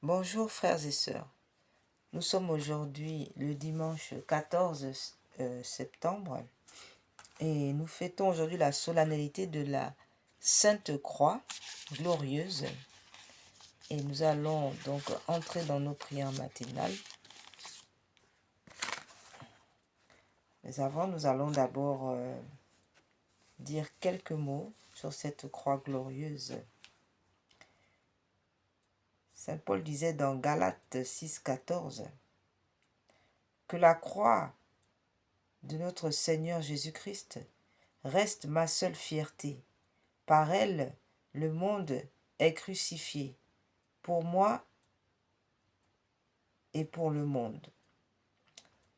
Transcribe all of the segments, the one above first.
Bonjour frères et sœurs, nous sommes aujourd'hui le dimanche 14 septembre et nous fêtons aujourd'hui la solennité de la Sainte Croix glorieuse et nous allons donc entrer dans nos prières matinales. Mais avant, nous allons d'abord dire quelques mots sur cette croix glorieuse. Saint Paul disait dans Galates 6,14 que la croix de notre Seigneur Jésus-Christ reste ma seule fierté. Par elle, le monde est crucifié, pour moi et pour le monde.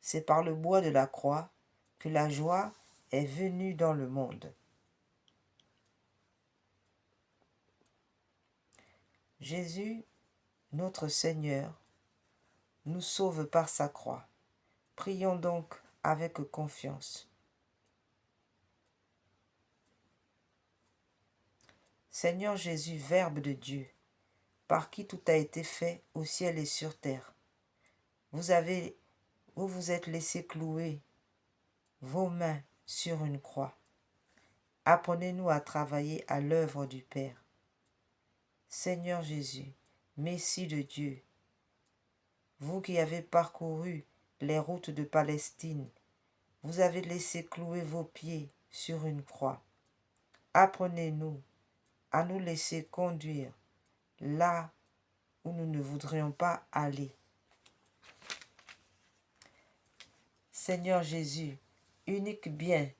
C'est par le bois de la croix que la joie est venue dans le monde. Jésus, notre Seigneur, nous sauve par sa croix. Prions donc avec confiance. Seigneur Jésus, Verbe de Dieu, par qui tout a été fait au ciel et sur terre, vous vous êtes laissé clouer vos mains sur une croix. Apprenez-nous à travailler à l'œuvre du Père. Seigneur Jésus, Messie de Dieu, vous qui avez parcouru les routes de Palestine, vous avez laissé clouer vos pieds sur une croix. Apprenez-nous à nous laisser conduire là où nous ne voudrions pas aller. Seigneur Jésus, unique bien,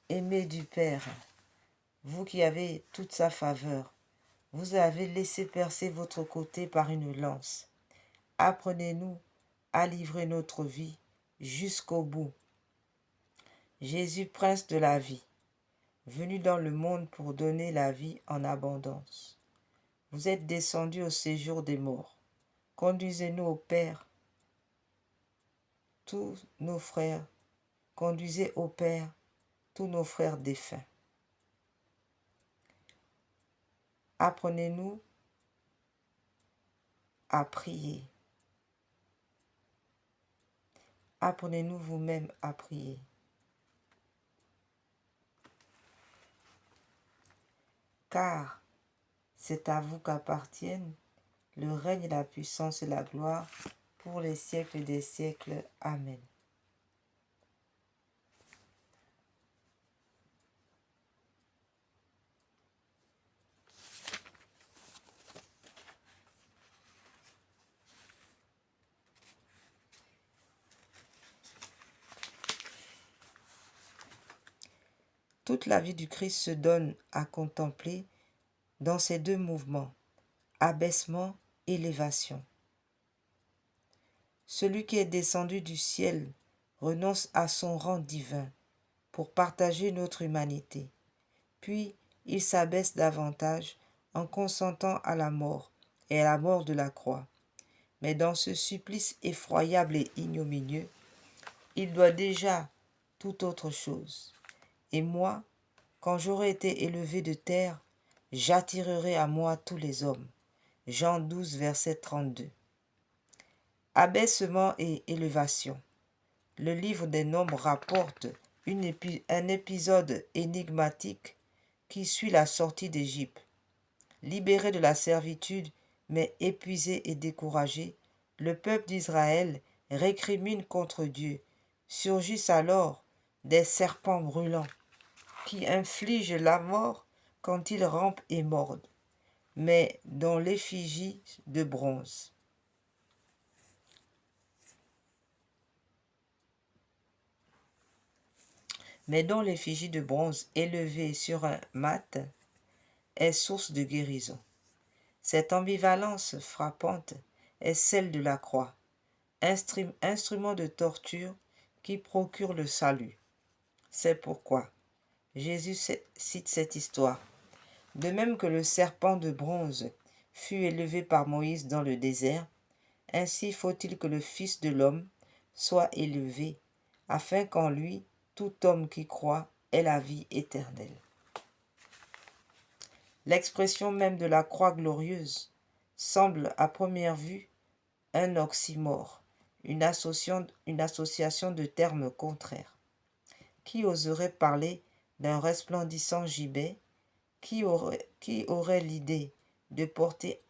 aimé du Père, vous qui avez toute sa faveur, vous avez laissé percer votre côté par une lance. Apprenez-nous à livrer notre vie jusqu'au bout. Jésus, Prince de la vie, venu dans le monde pour donner la vie en abondance. Vous êtes descendu au séjour des morts. Conduisez-nous au Père, tous nos frères. Conduisez au Père tous nos frères défunts. Apprenez-nous à prier. Apprenez-nous vous-même à prier. Car c'est à vous qu'appartiennent le règne, la puissance et la gloire pour les siècles des siècles. Amen. Toute la vie du Christ se donne à contempler dans ces deux mouvements, abaissement, élévation. Celui qui est descendu du ciel renonce à son rang divin pour partager notre humanité. Puis il s'abaisse davantage en consentant à la mort et à la mort de la croix. Mais dans ce supplice effroyable et ignominieux, il doit déjà toute autre chose. Et moi, quand j'aurai été élevé de terre, j'attirerai à moi tous les hommes. Jean 12, verset 32. Abaissement et élévation. Le livre des Nombres rapporte un épisode énigmatique qui suit la sortie d'Égypte. Libéré de la servitude, mais épuisé et découragé, le peuple d'Israël récrimine contre Dieu. Surgissent alors des serpents brûlants qui infligent la mort quand ils rampent et mordent, mais dont l'effigie de bronze. Élevée sur un mat est source de guérison. Cette ambivalence frappante est celle de la croix, instrument de torture qui procure le salut. C'est pourquoi Jésus cite cette histoire. De même que le serpent de bronze fut élevé par Moïse dans le désert, ainsi faut-il que le Fils de l'homme soit élevé, afin qu'en lui, tout homme qui croit ait la vie éternelle. L'expression même de la croix glorieuse semble à première vue un oxymore, une association de termes contraires. Qui oserait parler d'un resplendissant gibet? Qui aurait l'idée de porter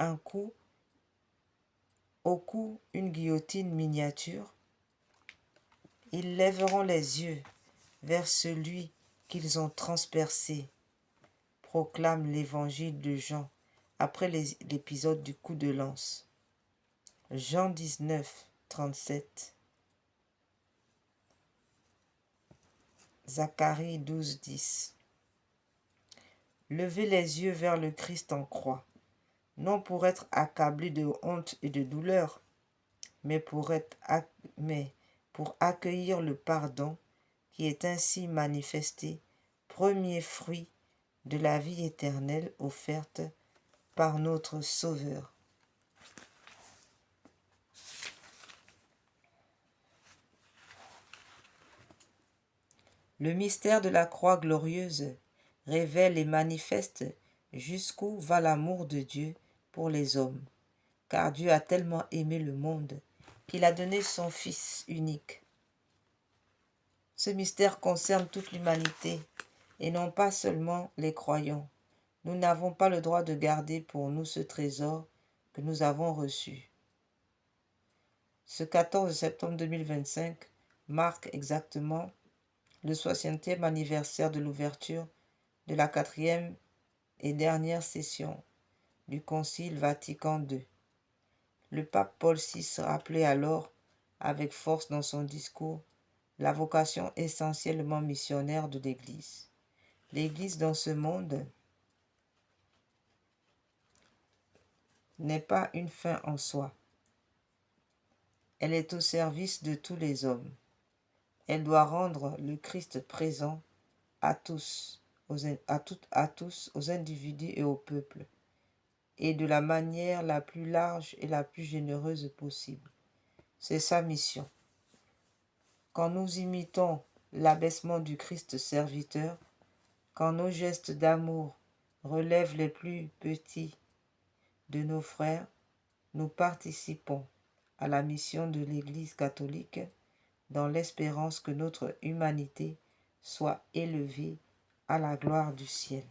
au cou une guillotine miniature? Ils lèveront les yeux vers celui qu'ils ont transpercé, proclame l'évangile de Jean après l'épisode du coup de lance. Jean 19, 37. Zacharie 12, 10. Levez les yeux vers le Christ en croix, non pour être accablé de honte et de douleur, mais pour accueillir le pardon qui est ainsi manifesté, premier fruit de la vie éternelle offerte par notre Sauveur. Le mystère de la croix glorieuse révèle et manifeste jusqu'où va l'amour de Dieu pour les hommes, car Dieu a tellement aimé le monde qu'il a donné son Fils unique. Ce mystère concerne toute l'humanité et non pas seulement les croyants. Nous n'avons pas le droit de garder pour nous ce trésor que nous avons reçu. Ce 14 septembre 2025 marque exactement le 60e anniversaire de l'ouverture de la 4e et dernière session du Concile Vatican II. Le pape Paul VI rappelait alors avec force dans son discours la vocation essentiellement missionnaire de l'Église. L'Église dans ce monde n'est pas une fin en soi. Elle est au service de tous les hommes. Elle doit rendre le Christ présent à tous, aux individus et au peuple, et de la manière la plus large et la plus généreuse possible. C'est sa mission. Quand nous imitons l'abaissement du Christ serviteur, quand nos gestes d'amour relèvent les plus petits de nos frères, nous participons à la mission de l'Église catholique dans l'espérance que notre humanité soit élevée à la gloire du ciel.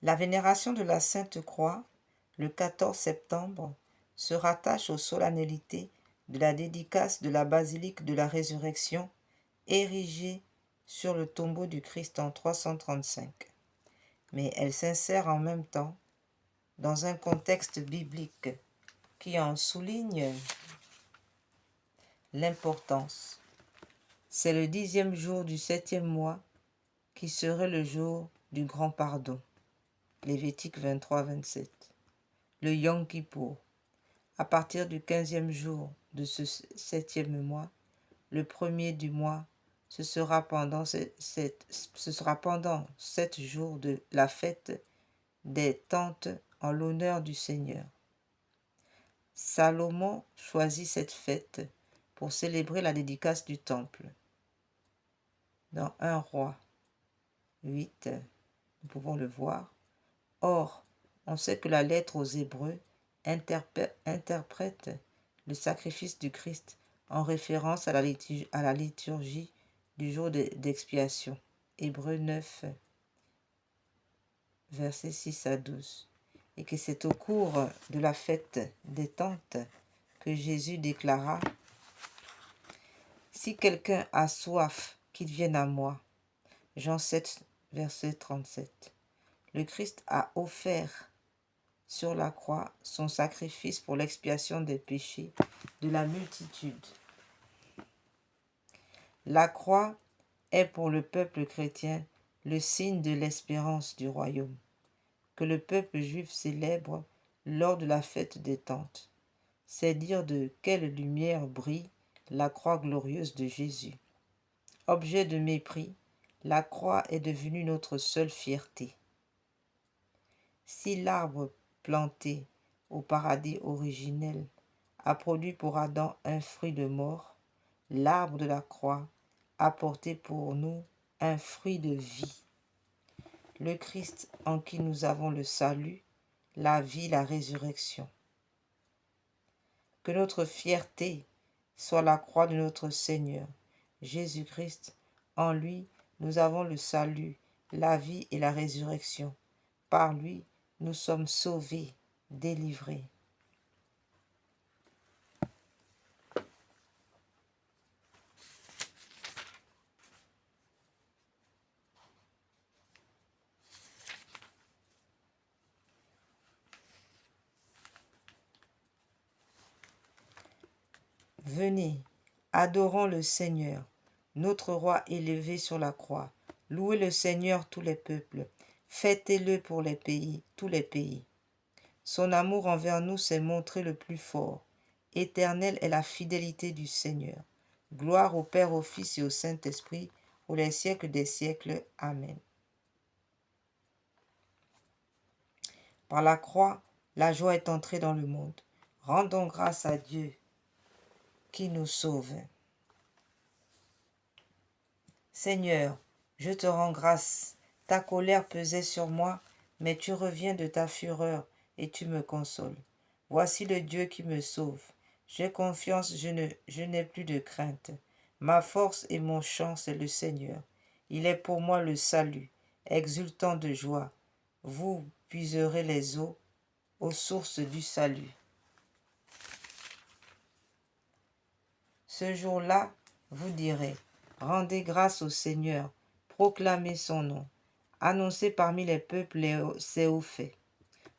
La vénération de la Sainte Croix, le 14 septembre, se rattache aux solennalités de la dédicace de la basilique de la Résurrection, érigée sur le tombeau du Christ en 335. Mais elle s'insère en même temps dans un contexte biblique qui en souligne l'importance. C'est le 10e jour du 7e mois qui serait le jour du grand pardon. Lévitique 23-27. Le Yom Kippour. À partir du 15e jour de ce 7e mois, le premier du mois, ce sera pendant 7 jours de la fête des tentes en l'honneur du Seigneur. Salomon choisit cette fête pour célébrer la dédicace du temple. Dans 1 Roi 8, nous pouvons le voir. Or, on sait que la lettre aux Hébreux interprète le sacrifice du Christ en référence à la liturgie du jour d'expiation. Hébreux 9, versets 6 à 12. Et que c'est au cours de la fête des tentes que Jésus déclara « Si quelqu'un a soif, qu'il vienne à moi ». Jean 7, verset 37. Le Christ a offert sur la croix son sacrifice pour l'expiation des péchés de la multitude. La croix est pour le peuple chrétien le signe de l'espérance du royaume. que le peuple juif célèbre lors de la fête des tentes. C'est dire de quelle lumière brille la croix glorieuse de Jésus. Objet de mépris, la croix est devenue notre seule fierté. Si l'arbre planté au paradis originel a produit pour Adam un fruit de mort, l'arbre de la croix a porté pour nous un fruit de vie. Le Christ en qui nous avons le salut, la vie, la résurrection. Que notre fierté soit la croix de notre Seigneur, Jésus-Christ. En lui, nous avons le salut, la vie et la résurrection. Par lui, nous sommes sauvés, délivrés. Venez, adorons le Seigneur, notre roi élevé sur la croix. Louez le Seigneur tous les peuples. Fêtez-le pour les pays, tous les pays. Son amour envers nous s'est montré le plus fort. Éternelle est la fidélité du Seigneur. Gloire au Père, au Fils et au Saint-Esprit, pour les siècles des siècles. Amen. Par la croix, la joie est entrée dans le monde. Rendons grâce à Dieu qui nous sauve. Seigneur, je te rends grâce. Ta colère pesait sur moi, mais tu reviens de ta fureur et tu me consoles. Voici le Dieu qui me sauve. J'ai confiance, je n'ai plus de crainte. Ma force et mon chant, c'est le Seigneur. Il est pour moi le salut, exultant de joie. Vous puiserez les eaux aux sources du salut. Ce jour-là, vous direz, rendez grâce au Seigneur, proclamez son nom, annoncez parmi les peuples ses hauts faits.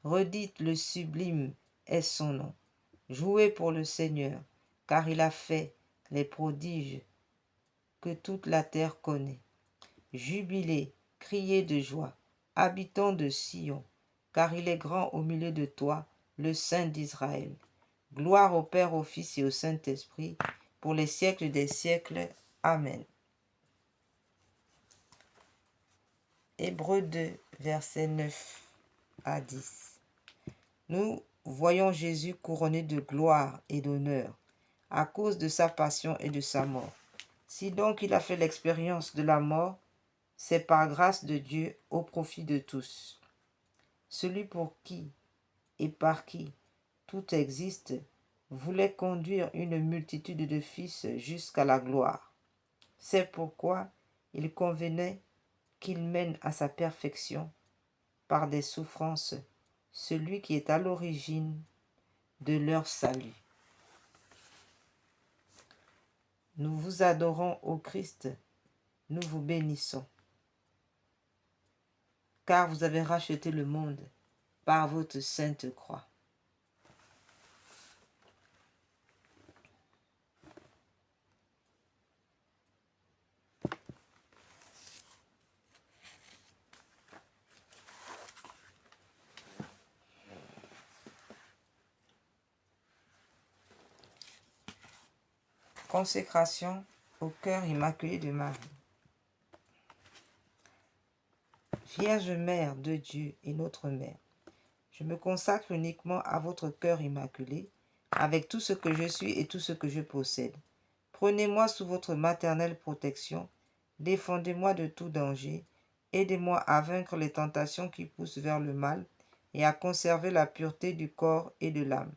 Redites le sublime est son nom. Jouez pour le Seigneur, car il a fait les prodiges que toute la terre connaît. Jubilez, criez de joie, habitants de Sion, car il est grand au milieu de toi, le Saint d'Israël. Gloire au Père, au Fils et au Saint-Esprit, pour les siècles des siècles. Amen. Hébreux 2, versets 9 à 10. Nous voyons Jésus couronné de gloire et d'honneur à cause de sa passion et de sa mort. Si donc il a fait l'expérience de la mort, c'est par grâce de Dieu au profit de tous. Celui pour qui et par qui tout existe voulait conduire une multitude de fils jusqu'à la gloire. C'est pourquoi il convenait qu'il mène à sa perfection par des souffrances celui qui est à l'origine de leur salut. Nous vous adorons, ô Christ, nous vous bénissons, car vous avez racheté le monde par votre sainte croix. Consécration au cœur immaculé de Marie. Vierge Mère de Dieu et notre Mère, je me consacre uniquement à votre cœur immaculé, avec tout ce que je suis et tout ce que je possède. Prenez-moi sous votre maternelle protection, défendez-moi de tout danger, aidez-moi à vaincre les tentations qui poussent vers le mal et à conserver la pureté du corps et de l'âme.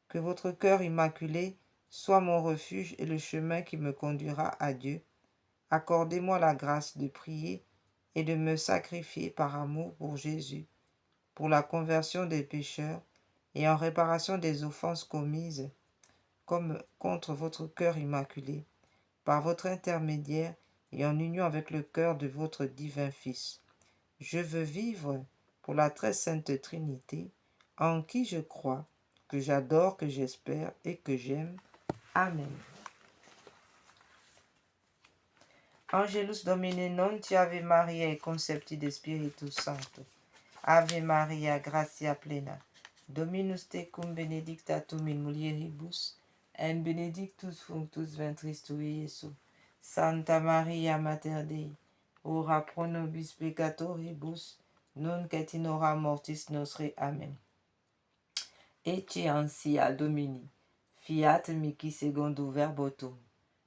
Que votre cœur immaculé soit mon refuge et le chemin qui me conduira à Dieu. Accordez-moi la grâce de prier et de me sacrifier par amour pour Jésus, pour la conversion des pécheurs et en réparation des offenses commises comme contre votre cœur immaculé, par votre intermédiaire et en union avec le cœur de votre divin Fils. Je veux vivre pour la très sainte Trinité, en qui je crois, que j'adore, que j'espère et que j'aime. Amen. Angelus Domine non ti Ave Maria concepti de Spiritus Sancto. Ave Maria, gratia plena, Dominus tecum benedicta tu in mulieribus, et benedictus fructus ventris tui, Iesus. Santa Maria, Mater Dei, ora pro nobis peccatoribus, nunc et in hora mortis nostre. Amen. Ecce ansia Domini, fiat mihi secundo verbo tuum.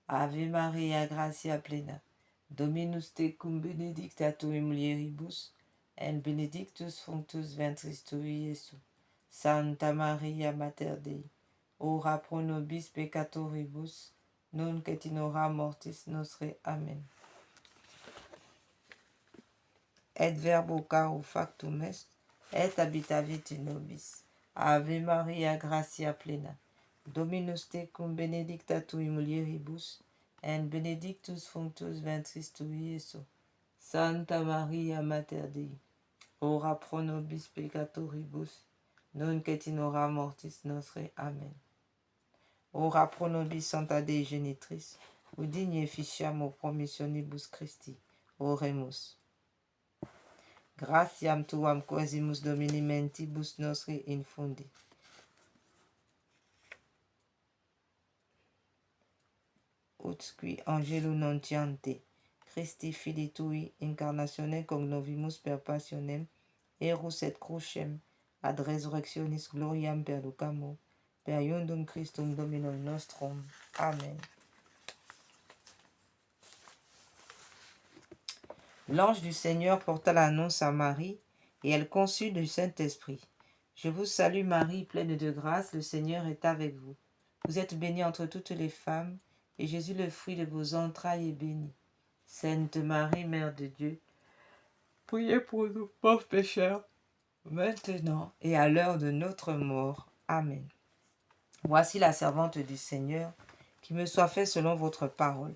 Ave Maria, gratia plena, Dominus tecum benedicta tu in mulieribus, et benedictus fructus ventris tui, Iesus. Santa Maria, Mater Dei, ora pro nobis peccatoribus, nunc et in hora mortis nostre. Amen. Et verbo caro factum est, et habitavit in nobis. Ave Maria, gratia plena, Dominus tecum benedicta tu in mulieribus, et benedictus fructus ventris tui, Iesus. Santa Maria, Mater Dei, ora pro nobis peccatoribus, nunc et in hora mortis nostre. Amen. Ora pro nobis Santa Dei Genitrix, udigne efficiam promissionibus Christi. Oremus. Gratiam tuam quasimus Domini mentibus nostri infundi. Ut qui angelo nuntiante, Christi Filii tui, incarnatione cognovimus per passionem, erus et crucem, ad resurrectionis gloriam perducamo, per iundum Christum Dominum nostrum. Amen. L'ange du Seigneur porta l'annonce à Marie, et elle conçut du Saint-Esprit. Je vous salue Marie, pleine de grâce, le Seigneur est avec vous. Vous êtes bénie entre toutes les femmes, et Jésus, le fruit de vos entrailles, est béni. Sainte Marie, Mère de Dieu, priez pour nous pauvres pécheurs, maintenant et à l'heure de notre mort. Amen. Voici la servante du Seigneur, qui me soit fait selon votre parole.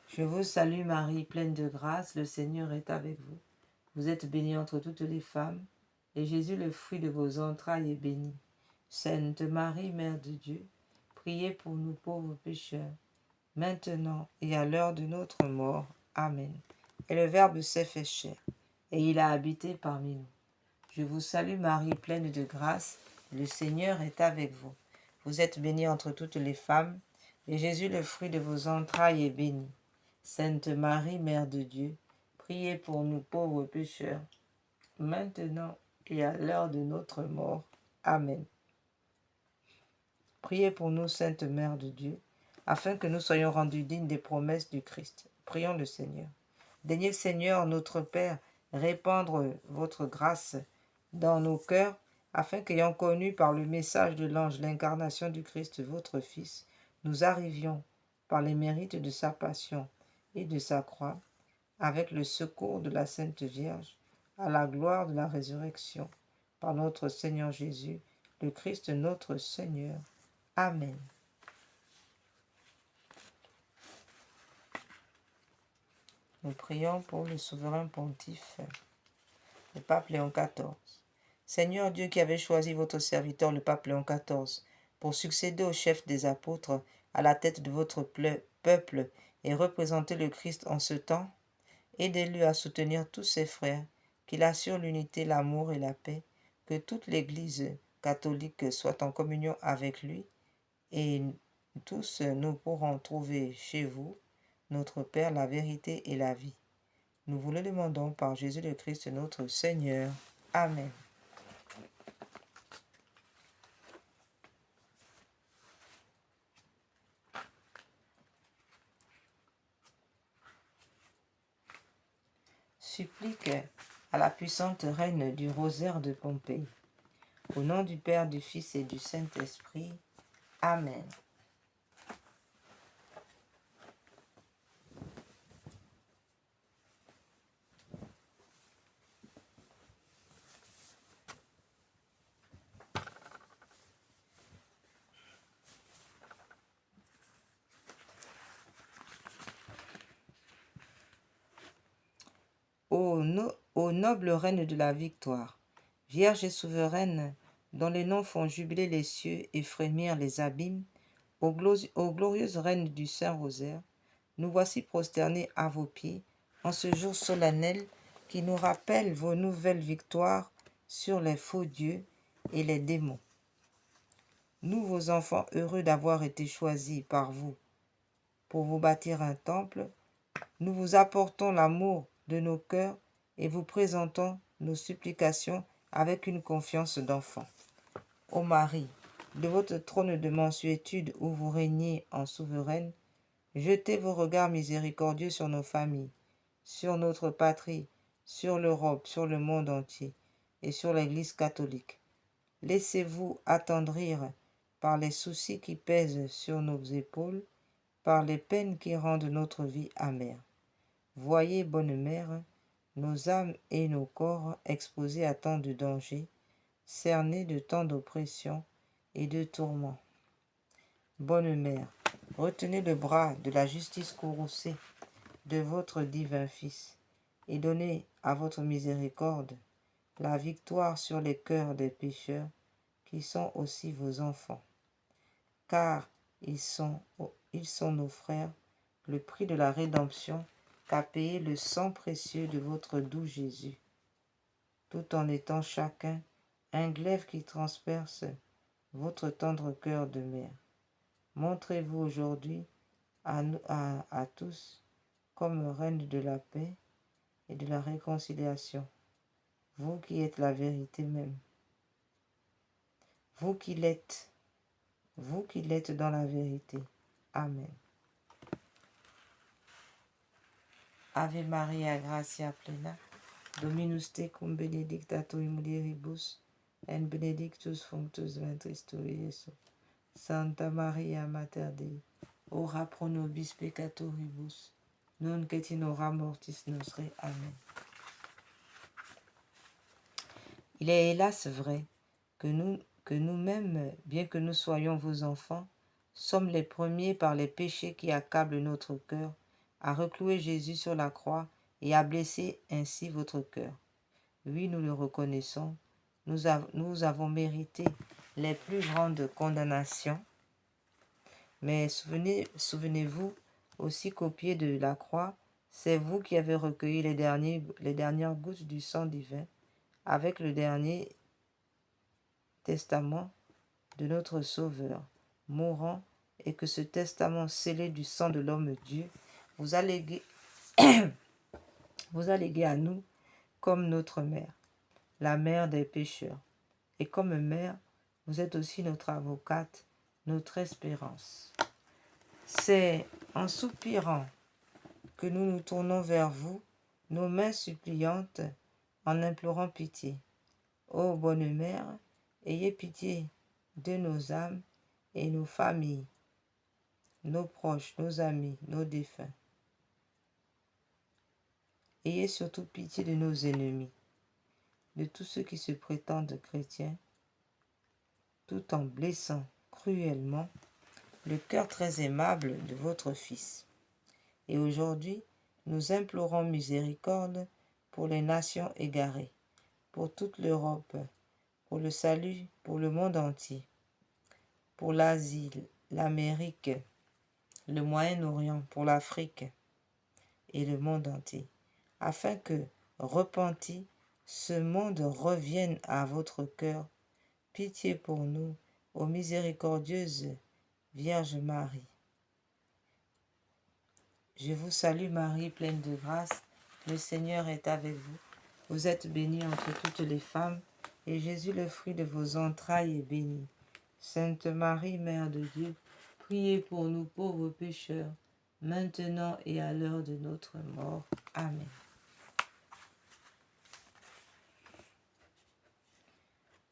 Je vous salue Marie, pleine de grâce, le Seigneur est avec vous. Vous êtes bénie entre toutes les femmes, et Jésus, le fruit de vos entrailles, est béni. Sainte Marie, Mère de Dieu, priez pour nous pauvres pécheurs, maintenant et à l'heure de notre mort. Amen. Et le Verbe s'est fait chair, et il a habité parmi nous. Je vous salue Marie, pleine de grâce, le Seigneur est avec vous. Vous êtes bénie entre toutes les femmes, et Jésus, le fruit de vos entrailles, est béni. Sainte Marie, Mère de Dieu, priez pour nous pauvres pécheurs, maintenant et à l'heure de notre mort. Amen. Priez pour nous, Sainte Mère de Dieu, afin que nous soyons rendus dignes des promesses du Christ. Prions le Seigneur. Daignez, Seigneur, notre Père, répandre votre grâce dans nos cœurs, afin qu'ayant connu par le message de l'ange l'incarnation du Christ, votre Fils, nous arrivions, par les mérites de sa passion et de sa croix, avec le secours de la Sainte Vierge, à la gloire de la résurrection, par notre Seigneur Jésus, le Christ notre Seigneur. Amen. Nous prions pour le souverain pontife, le pape Léon XIV. Seigneur Dieu qui avez choisi votre serviteur, le pape Léon XIV, pour succéder au chef des apôtres à la tête de votre peuple et représenter le Christ en ce temps, aidez-le à soutenir tous ses frères, qu'il assure l'unité, l'amour et la paix, que toute l'Église catholique soit en communion avec lui, et tous nous pourrons trouver chez vous, notre Père, la vérité et la vie. Nous vous le demandons par Jésus le Christ notre Seigneur. Amen. Supplique à la puissante reine du rosaire de Pompéi. Au nom du Père, du Fils et du Saint-Esprit. Amen. Ô noble reine de la victoire, Vierge et souveraine, dont les noms font jubiler les cieux et frémir les abîmes, ô glorieuse reine du Saint-Rosaire, nous voici prosternés à vos pieds en ce jour solennel qui nous rappelle vos nouvelles victoires sur les faux dieux et les démons. Nous, vos enfants, heureux d'avoir été choisis par vous pour vous bâtir un temple, nous vous apportons l'amour de nos cœurs et vous présentons nos supplications avec une confiance d'enfant. Ô Marie, de votre trône de mansuétude où vous régnez en souveraine, jetez vos regards miséricordieux sur nos familles, sur notre patrie, sur l'Europe, sur le monde entier et sur l'Église catholique. Laissez-vous attendrir par les soucis qui pèsent sur nos épaules, par les peines qui rendent notre vie amère. Voyez, bonne mère, nos âmes et nos corps exposés à tant de dangers, cernés de tant d'oppressions et de tourments. Bonne mère, retenez le bras de la justice courroucée de votre divin Fils et donnez à votre miséricorde la victoire sur les cœurs des pécheurs qui sont aussi vos enfants, car ils sont nos frères, le prix de la rédemption qu'a payé le sang précieux de votre doux Jésus, tout en étant chacun un glaive qui transperce votre tendre cœur de mère. Montrez-vous aujourd'hui à tous comme reine de la paix et de la réconciliation, vous qui êtes la vérité même, vous qui l'êtes dans la vérité. Amen. Ave Maria, gratia plena, Dominus tecum benedicta tui mulieribus, et benedictus fructus ventris tui, Iesus. Santa Maria, Mater Dei, ora pro nobis peccatoribus, nunc et in hora mortis nostre. Amen. Il est hélas vrai que nous-mêmes, bien que nous soyons vos enfants, sommes les premiers par les péchés qui accablent notre cœur à reclouer Jésus sur la croix et à blesser ainsi votre cœur. Oui, nous le reconnaissons, nous avons mérité les plus grandes condamnations, mais souvenez-vous aussi qu'au pied de la croix, c'est vous qui avez recueilli les dernières gouttes du sang divin avec le dernier testament de notre Sauveur, mourant, et que ce testament scellé du sang de l'homme-dieu vous a légué à nous comme notre mère, la mère des pécheurs. Et comme mère, vous êtes aussi notre avocate, notre espérance. C'est en soupirant que nous nous tournons vers vous, nos mains suppliantes, en implorant pitié. Ô bonne mère, ayez pitié de nos âmes et nos familles, nos proches, nos amis, nos défunts. Ayez surtout pitié de nos ennemis, de tous ceux qui se prétendent chrétiens, tout en blessant cruellement le cœur très aimable de votre Fils. Et aujourd'hui, nous implorons miséricorde pour les nations égarées, pour toute l'Europe, pour le salut, pour le monde entier, pour l'Asie, l'Amérique, le Moyen-Orient, pour l'Afrique et le monde entier, afin que, repenti, ce monde revienne à votre cœur. Pitié pour nous, ô miséricordieuse Vierge Marie. Je vous salue Marie, pleine de grâce, le Seigneur est avec vous. Vous êtes bénie entre toutes les femmes, et Jésus, le fruit de vos entrailles, est béni. Sainte Marie, Mère de Dieu, priez pour nous pauvres pécheurs, maintenant et à l'heure de notre mort. Amen.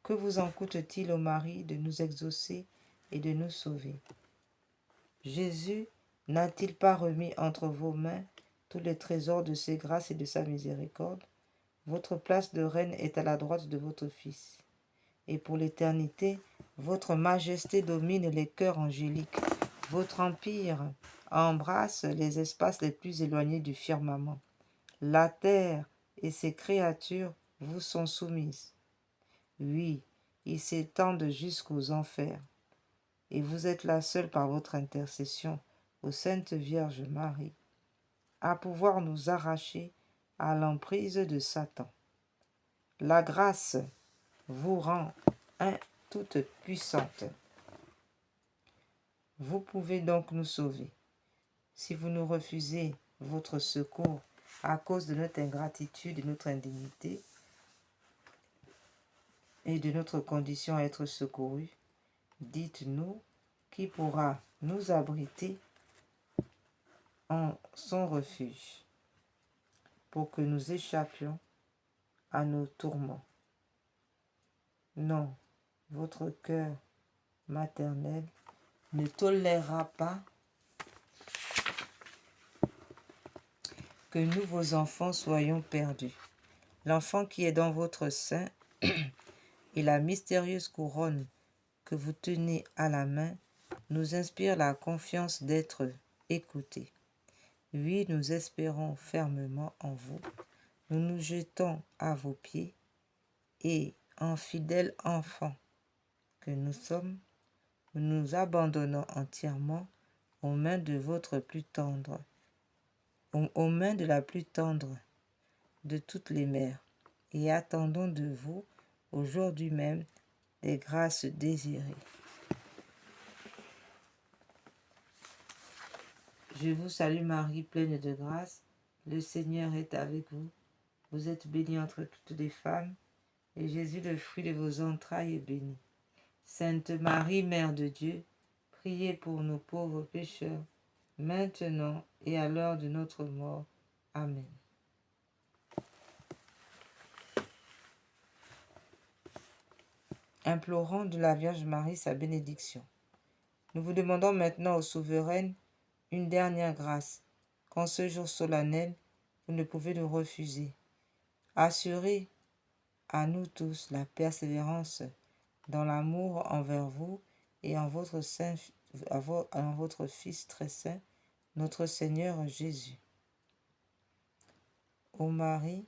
Que vous en coûte-t-il, ô Marie, de nous exaucer et de nous sauver? Jésus n'a-t-il pas remis entre vos mains tous les trésors de ses grâces et de sa miséricorde? Votre place de reine est à la droite de votre Fils. Et pour l'éternité, votre majesté domine les cœurs angéliques. Votre empire embrasse les espaces les plus éloignés du firmament. La terre et ses créatures vous sont soumises. Oui, ils s'étendent jusqu'aux enfers. Et vous êtes la seule par votre intercession, ô Sainte Vierge Marie, à pouvoir nous arracher à l'emprise de Satan. La grâce vous rend toute puissante. Vous pouvez donc nous sauver. Si vous nous refusez votre secours à cause de notre ingratitude et notre indignité et de notre condition à être secourus, dites-nous qui pourra nous abriter en son refuge pour que nous échappions à nos tourments. Non, votre cœur maternel ne tolérera pas que nous, vos enfants, soyons perdus. L'enfant qui est dans votre sein et la mystérieuse couronne que vous tenez à la main nous inspire la confiance d'être écoutés. Oui, nous espérons fermement en vous. Nous nous jetons à vos pieds et, en fidèles enfants que nous sommes, nous nous abandonnons entièrement aux mains de votre plus tendre, aux mains de la plus tendre de toutes les mères, et attendons de vous, aujourd'hui même, des grâces désirées. Je vous salue Marie, pleine de grâce, le Seigneur est avec vous. Vous êtes bénie entre toutes les femmes, et Jésus, le fruit de vos entrailles, est béni. Sainte Marie, Mère de Dieu, priez pour nous pauvres pécheurs, maintenant et à l'heure de notre mort. Amen. Implorons de la Vierge Marie sa bénédiction. Nous vous demandons maintenant, ô souveraine, une dernière grâce, qu'en ce jour solennel, vous ne pouvez nous refuser. Assurez à nous tous la persévérance dans l'amour envers vous et en votre Fils très saint, notre Seigneur Jésus. Ô Marie,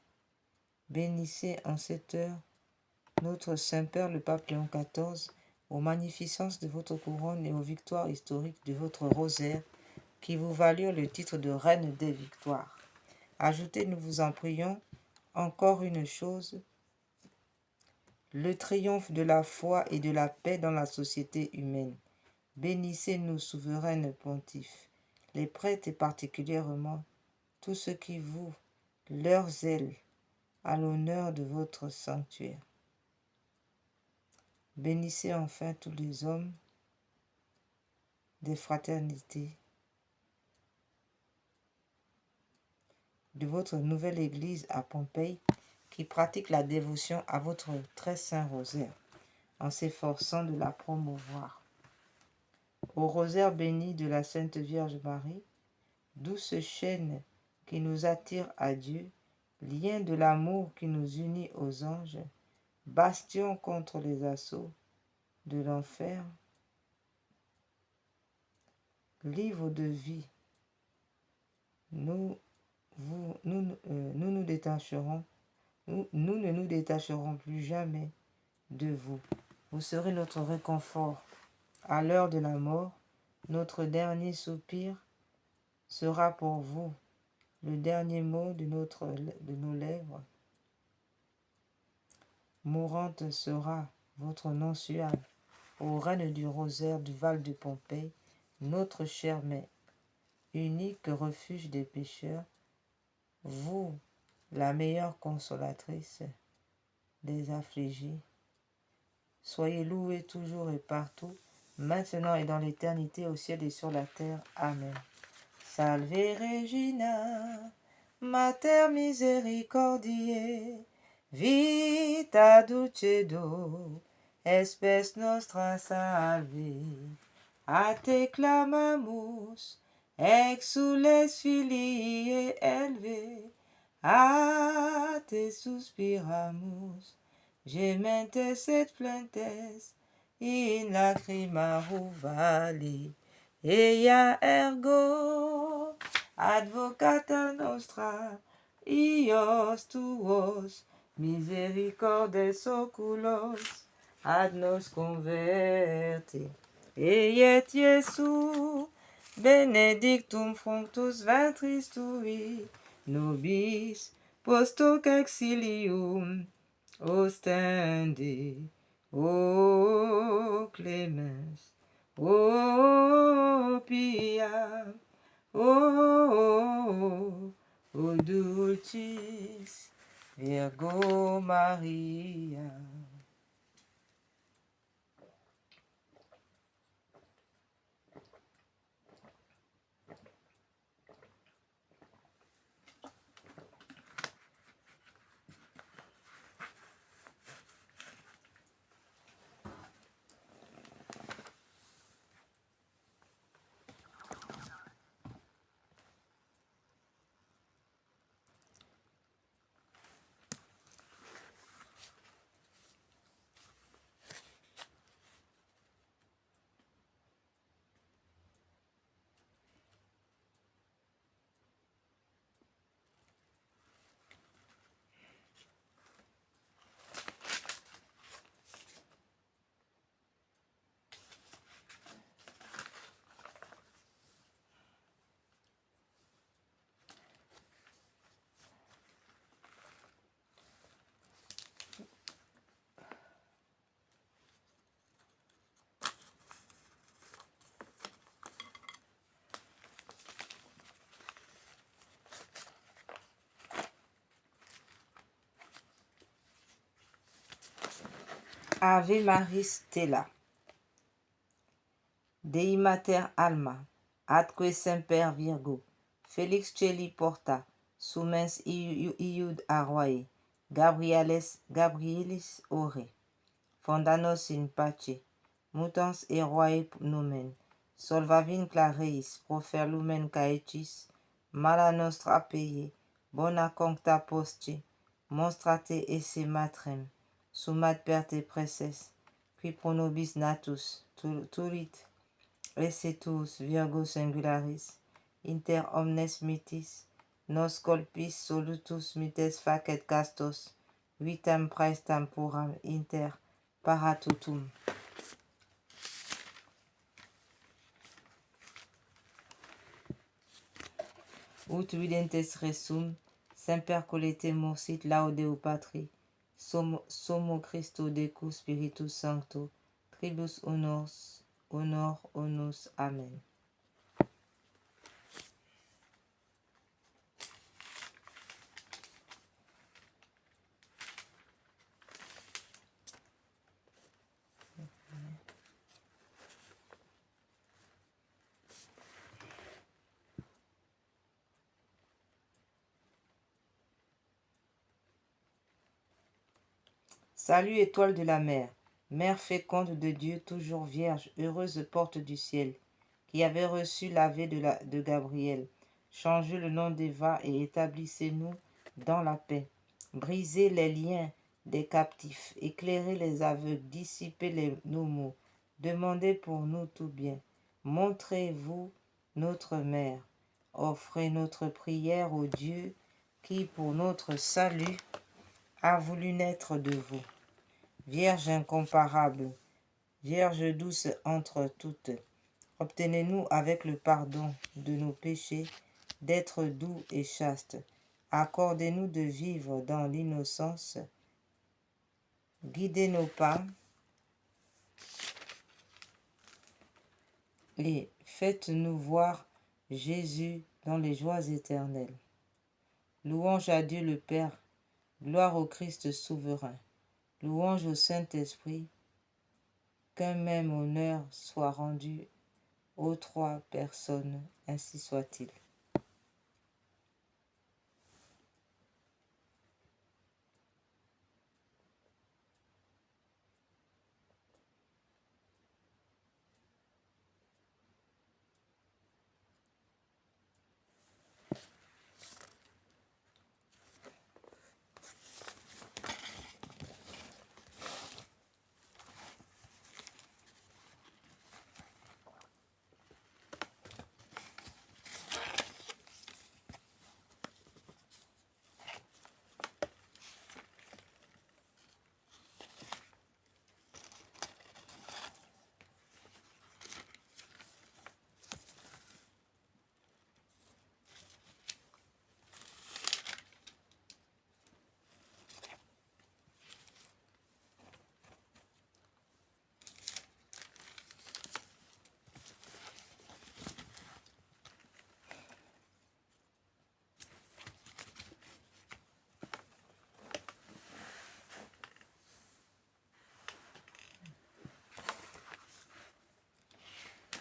bénissez en cette heure notre Saint-Père le Pape Léon XIV, aux magnificences de votre couronne et aux victoires historiques de votre rosaire, qui vous valurent le titre de Reine des victoires. Ajoutez, nous vous en prions, encore une chose, le triomphe de la foi et de la paix dans la société humaine. Bénissez-nous, souveraines pontifes, les prêtres et particulièrement tous ceux qui vouent leur zèle à l'honneur de votre sanctuaire. Bénissez enfin tous les hommes des fraternités de votre nouvelle église à Pompéi qui pratiquent la dévotion à votre très saint rosaire en s'efforçant de la promouvoir. Au rosaire béni de la Sainte Vierge Marie, douce chaîne qui nous attire à Dieu, lien de l'amour qui nous unit aux anges, bastion contre les assauts de l'enfer, livre de vie, nous ne nous détacherons plus jamais de vous. Vous serez notre réconfort. À l'heure de la mort, notre dernier soupir sera pour vous le dernier mot de nos lèvres. Mourante sera votre nom suave, ô reine du rosaire du Val de Pompéi, notre chère mère, unique refuge des pécheurs, vous, la meilleure consolatrice des affligés. Soyez loués toujours et partout, maintenant et dans l'éternité, au ciel et sur la terre. Amen. Salve Regina, Mater misericordiae, vita dulcedo, espes nostra salve. A te clamamus, exules filii elve, a te suspiramus, gementes et plaintes, in lacrimarum vale. Ea ergo advocata nostra, ios tuos misericordes oculos ad nos converte. Eiet Iesu benedictum fructus ventris tui, nobis post hoc exilium Ostende, ô clemens, ô pia, ô dulcis Virgo Maria. Ave Maris Stella. Dei Mater Alma, atque semper Virgo, Felix Celi Porta, sumens iud arvae, Gabrielis ore, fondanos in pace, mutans eroae nomen, solvavin clareis, profer lumen caecis, mala nostra peie, bona concta posce, monstrate esse matrem, sumat per te preces, qui pro nobis natus, tulit, Recetus Virgo singularis, inter omnes mitis, nos colpis solutus mites facet castos, vitam praestam puram inter paratutum. Ut videntes resum, semper colete sit laudeo patri, somo Christo decus spiritus sancto, tribus honor onus. Amen. Salut étoile de la mer, mère féconde de Dieu, toujours vierge, heureuse porte du ciel, qui avait reçu l'Ave de Gabriel. Changez le nom d'Eva et établissez-nous dans la paix. Brisez les liens des captifs, éclairez les aveugles, dissipez nos maux. Demandez pour nous tout bien. Montrez-vous notre mère. Offrez notre prière au Dieu qui, pour notre salut, a voulu naître de vous. Vierge incomparable, Vierge douce entre toutes, obtenez-nous avec le pardon de nos péchés d'être doux et chastes. Accordez-nous de vivre dans l'innocence. Guidez nos pas et faites-nous voir Jésus dans les joies éternelles. Louange à Dieu le Père, gloire au Christ souverain, louange au Saint-Esprit, qu'un même honneur soit rendu aux trois personnes, ainsi soit-il.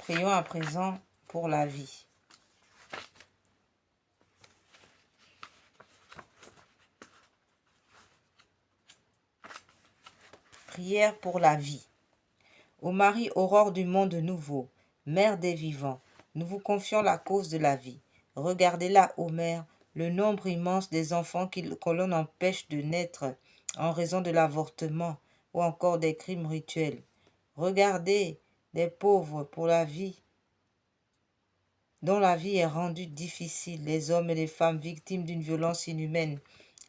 Prions à présent pour la vie. Prière pour la vie. Ô Marie, aurore du monde nouveau, mère des vivants, nous vous confions la cause de la vie. Regardez là, ô mère, le nombre immense des enfants que l'on empêche de naître en raison de l'avortement ou encore des crimes rituels. Regardez des pauvres pour la vie, dont la vie est rendue difficile, les hommes et les femmes victimes d'une violence inhumaine,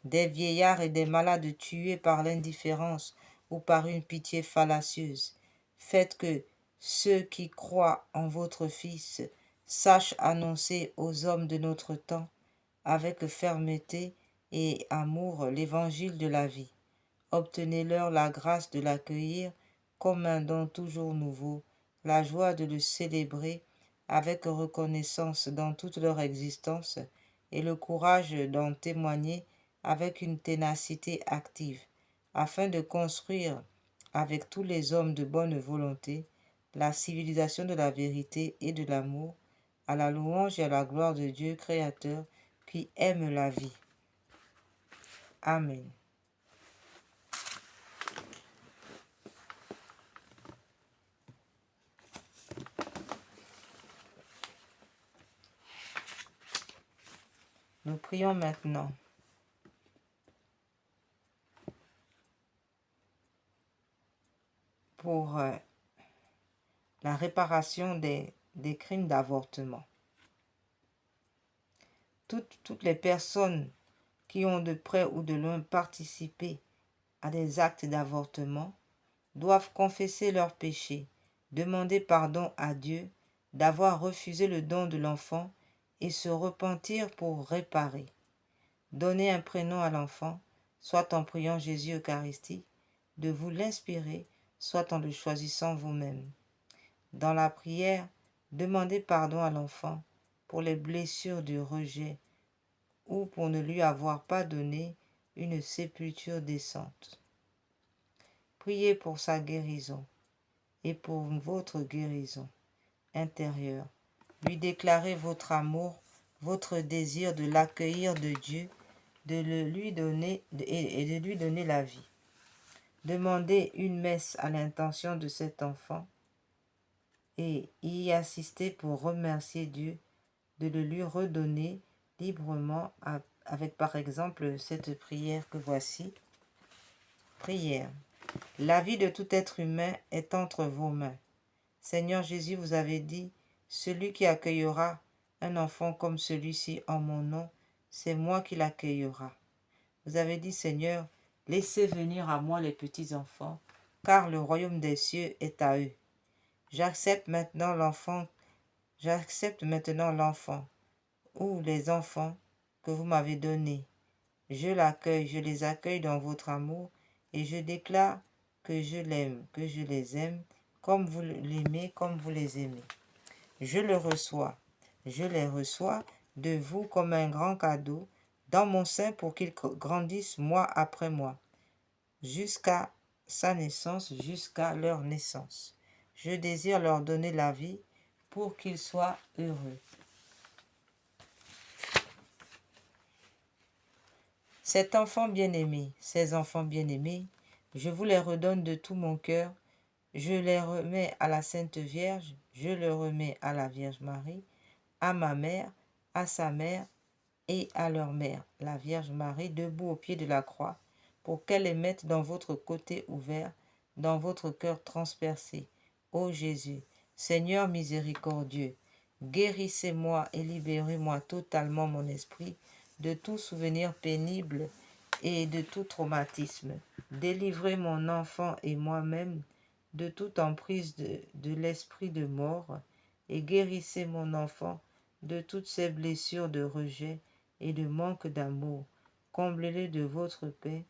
des vieillards et des malades tués par l'indifférence ou par une pitié fallacieuse. Faites que ceux qui croient en votre Fils sachent annoncer aux hommes de notre temps, avec fermeté et amour, l'évangile de la vie. Obtenez-leur la grâce de l'accueillir comme un don toujours nouveau, la joie de le célébrer avec reconnaissance dans toute leur existence et le courage d'en témoigner avec une ténacité active, afin de construire avec tous les hommes de bonne volonté la civilisation de la vérité et de l'amour, à la louange et à la gloire de Dieu créateur qui aime la vie. Amen. Nous prions maintenant pour la réparation des crimes d'avortement. Toutes les personnes qui ont de près ou de loin participé à des actes d'avortement doivent confesser leurs péchés, demander pardon à Dieu d'avoir refusé le don de l'enfant et se repentir pour réparer. Donnez un prénom à l'enfant, soit en priant Jésus Eucharistique, de vous l'inspirer, soit en le choisissant vous-même. Dans la prière, demandez pardon à l'enfant pour les blessures du rejet ou pour ne lui avoir pas donné une sépulture décente. Priez pour sa guérison et pour votre guérison intérieure. Lui déclarez votre amour, votre désir de l'accueillir de Dieu, de le lui donner et de lui donner la vie. Demandez une messe à l'intention de cet enfant et y assister pour remercier Dieu de le lui redonner librement avec par exemple cette prière que voici. Prière. La vie de tout être humain est entre vos mains. Seigneur Jésus, vous avez dit, celui qui accueillera un enfant comme celui-ci en mon nom, c'est moi qui l'accueillera. Vous avez dit, Seigneur, laissez venir à moi les petits enfants, car le royaume des cieux est à eux. J'accepte maintenant l'enfant ou les enfants que vous m'avez donnés. Je l'accueille, je les accueille dans votre amour et je déclare que je l'aime, que je les aime, comme vous l'aimez, comme vous les aimez. Je les reçois de vous comme un grand cadeau dans mon sein pour qu'ils grandissent mois après mois, jusqu'à sa naissance, jusqu'à leur naissance. Je désire leur donner la vie pour qu'ils soient heureux. Ces enfants bien-aimés, je vous les redonne de tout mon cœur. Je les remets à la Sainte Vierge, je les remets à la Vierge Marie, à ma mère, à sa mère et à leur mère, la Vierge Marie, debout au pied de la croix, pour qu'elle les mette dans votre côté ouvert, dans votre cœur transpercé. Ô Jésus, Seigneur miséricordieux, guérissez-moi et libérez-moi totalement mon esprit de tout souvenir pénible et de tout traumatisme. Délivrez mon enfant et moi-même de toute emprise de l'esprit de mort et guérissez mon enfant de toutes ces blessures de rejet et de manque d'amour. Comblez-le de votre paix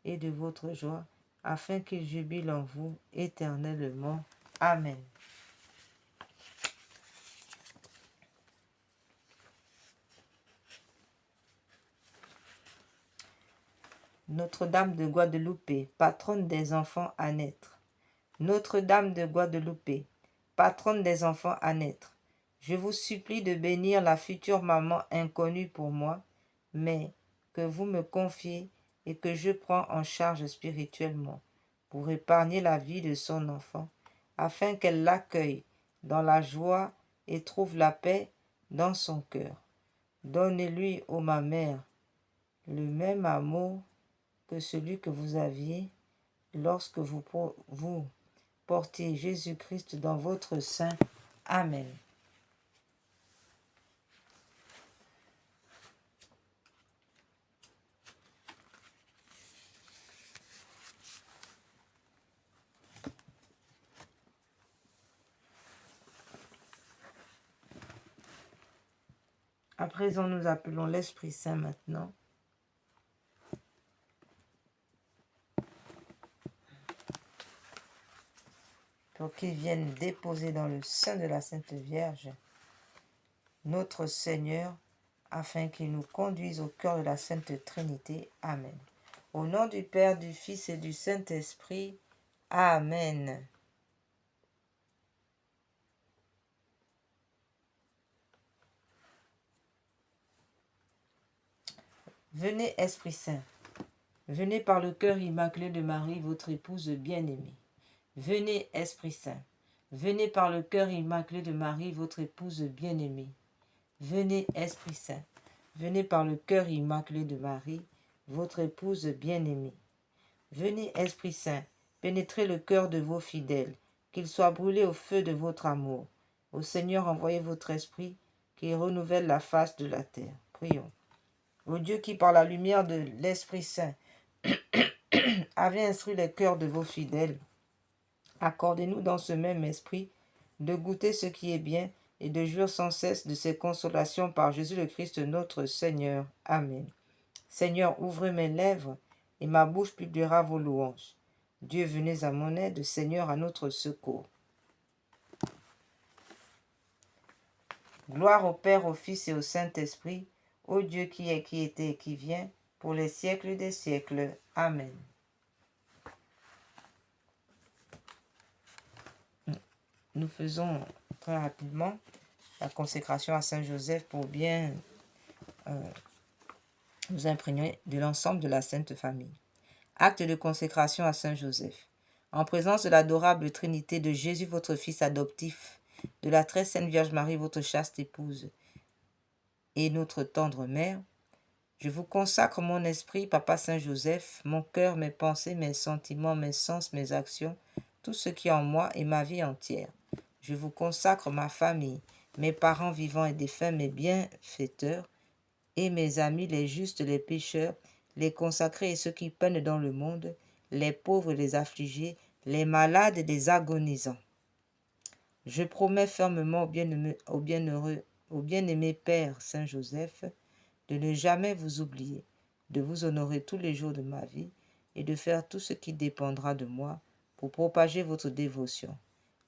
et de votre joie, afin qu'il jubile en vous éternellement. Amen. Notre-Dame de Guadeloupe, patronne des enfants à naître. Notre-Dame de Guadeloupe, patronne des enfants à naître, je vous supplie de bénir la future maman inconnue pour moi, mais que vous me confiez et que je prends en charge spirituellement, pour épargner la vie de son enfant, afin qu'elle l'accueille dans la joie et trouve la paix dans son cœur. Donnez-lui, ô ma mère, le même amour que celui que vous aviez lorsque vous portiez Jésus-Christ dans votre sein. Amen. À présent, nous appelons l'Esprit Saint maintenant. Pour qu'il vienne déposer dans le sein de la Sainte Vierge notre Seigneur, afin qu'il nous conduise au cœur de la Sainte Trinité. Amen. Au nom du Père, du Fils et du Saint-Esprit. Amen. Venez, Esprit Saint, venez par le cœur immaculé de Marie, votre épouse bien-aimée. Venez, Esprit Saint, venez par le cœur immaculé de Marie, votre épouse bien-aimée. Venez, Esprit Saint, venez par le cœur immaculé de Marie, votre épouse bien-aimée. Venez, Esprit Saint, pénétrez le cœur de vos fidèles, qu'ils soient brûlés au feu de votre amour. Au Seigneur, envoyez votre Esprit, qui renouvelle la face de la terre. Prions. Ô Dieu qui, par la lumière de l'Esprit Saint, avez instruit les cœurs de vos fidèles, accordez-nous dans ce même esprit de goûter ce qui est bien et de jouir sans cesse de ses consolations par Jésus le Christ notre Seigneur. Amen. Seigneur, ouvrez mes lèvres et ma bouche publiera vos louanges. Dieu, venez à mon aide, Seigneur, à notre secours. Gloire au Père, au Fils et au Saint-Esprit, ô Dieu qui est, qui était et qui vient, pour les siècles des siècles. Amen. Nous faisons très rapidement la consécration à Saint Joseph pour bien nous imprégner de l'ensemble de la Sainte Famille. Acte de consécration à Saint Joseph. En présence de l'adorable Trinité de Jésus, votre Fils adoptif, de la très sainte Vierge Marie, votre chaste épouse, et notre tendre mère, je vous consacre mon esprit, Papa Saint Joseph, mon cœur, mes pensées, mes sentiments, mes sens, mes actions, tout ce qui est en moi et ma vie entière. Je vous consacre ma famille, mes parents vivants et défunts, mes bienfaiteurs, et mes amis, les justes, les pécheurs, les consacrés et ceux qui peinent dans le monde, les pauvres et les affligés, les malades et les agonisants. Je promets fermement au bien-aimé Père Saint Joseph de ne jamais vous oublier, de vous honorer tous les jours de ma vie et de faire tout ce qui dépendra de moi pour propager votre dévotion.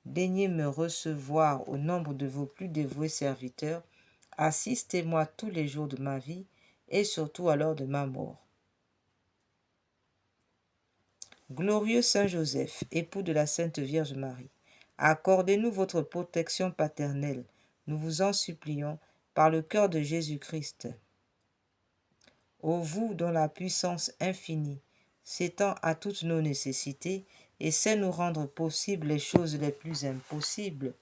Daignez me recevoir au nombre de vos plus dévoués serviteurs. Assistez-moi tous les jours de ma vie et surtout à l'heure de ma mort. Glorieux Saint Joseph, époux de la Sainte Vierge Marie, accordez-nous votre protection paternelle, nous vous en supplions, par le cœur de Jésus-Christ. Ô vous dont la puissance infinie s'étend à toutes nos nécessités et sait nous rendre possibles les choses les plus impossibles,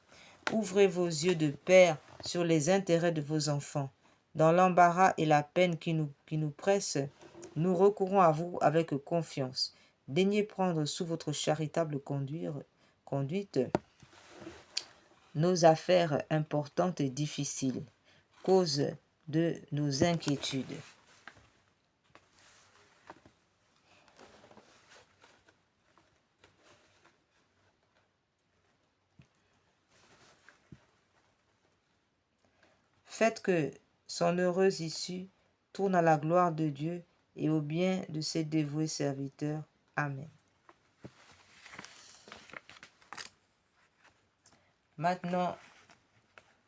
ouvrez vos yeux de Père sur les intérêts de vos enfants. Dans l'embarras et la peine qui nous pressent, nous recourons à vous avec confiance. Daignez prendre sous votre charitable conduite nos affaires importantes et difficiles, cause de nos inquiétudes. Faites que son heureuse issue tourne à la gloire de Dieu et au bien de ses dévoués serviteurs. Amen. Maintenant,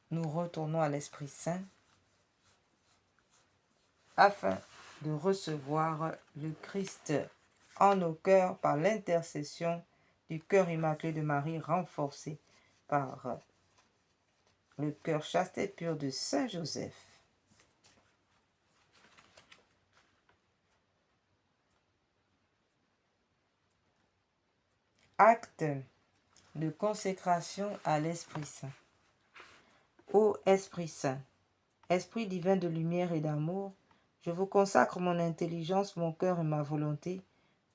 nous retournons à l'Esprit Saint afin de recevoir le Christ en nos cœurs par l'intercession du cœur immaculé de Marie renforcé par le cœur chaste et pur de Saint Joseph. Acte de consécration à l'Esprit Saint. Ô Esprit Saint, Esprit divin de lumière et d'amour, je vous consacre mon intelligence, mon cœur et ma volonté,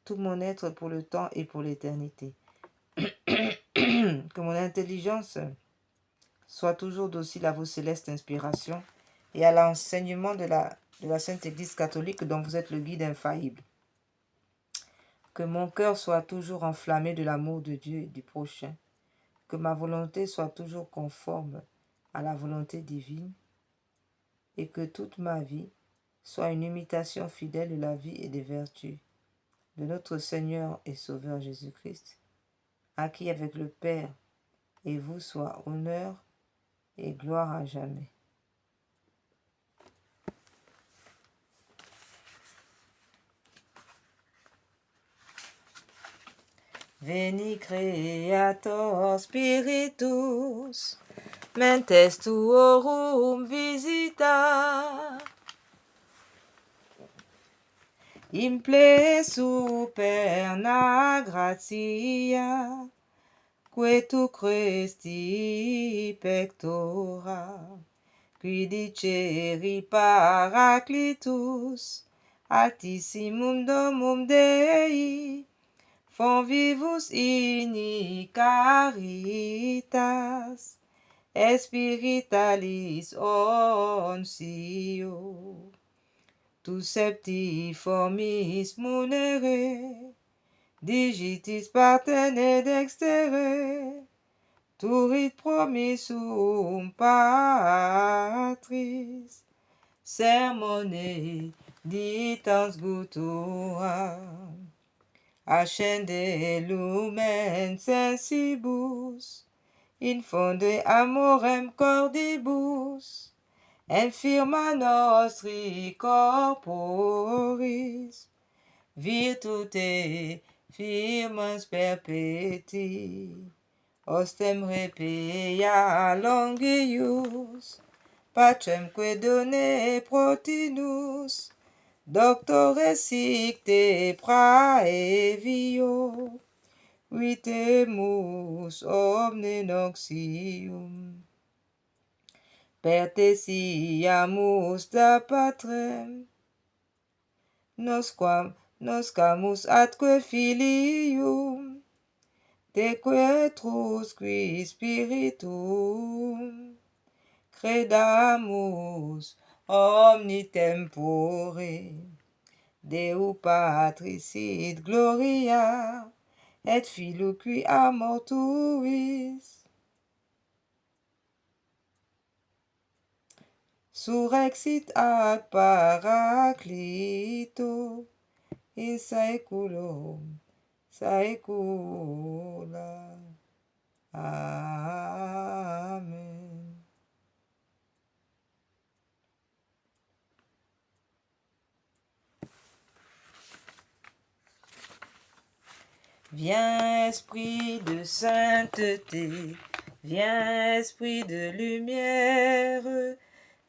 tout mon être pour le temps et pour l'éternité. Que mon intelligence soit toujours docile à vos célestes inspirations et à l'enseignement de la Sainte Église catholique dont vous êtes le guide infaillible. Que mon cœur soit toujours enflammé de l'amour de Dieu et du prochain. Que ma volonté soit toujours conforme à la volonté divine. Et que toute ma vie soit une imitation fidèle de la vie et des vertus de notre Seigneur et Sauveur Jésus-Christ, à qui avec le Père et vous soit honneur et gloire à jamais. Veni Creator Spiritus, mentes tuorum visita, imple superna gratia, que tu Christi pectora, qui diceri Paraclitus, altissimum domum Dei, Fonvivus in caritas, espiritualis onsio, tu septiformis munere, digitis partene dextere, turit promissum patris, sermone ditans gutua. Ascende lumen sensibus, infonde amorem cordibus, infirma nostri corporis, virtute firmans perpeti, ostem repia longius, pacemque done protinus, Doctore sicte praevio, vitemus omne noxium. Per te siamus da patrem, noscamus atque filium, teque etrusqui spiritum, credamus omni tempore, Deu Patris sit gloria, et Filio qui amor tuis. Surrexit ad Paraclito, in saeculum saecula. Amen. Viens esprit de sainteté, viens esprit de lumière,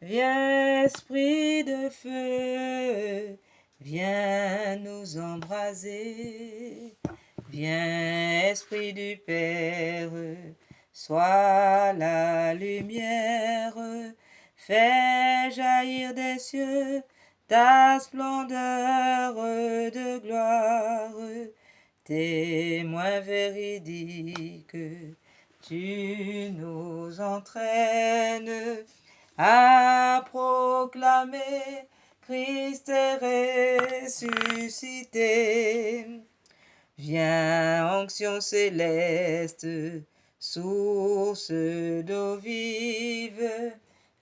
viens esprit de feu, viens nous embraser. Viens esprit du Père, sois la lumière, fais jaillir des cieux ta splendeur de gloire. Témoin véridique, tu nous entraînes à proclamer Christ est ressuscité. Viens, onction céleste, source d'eau vive,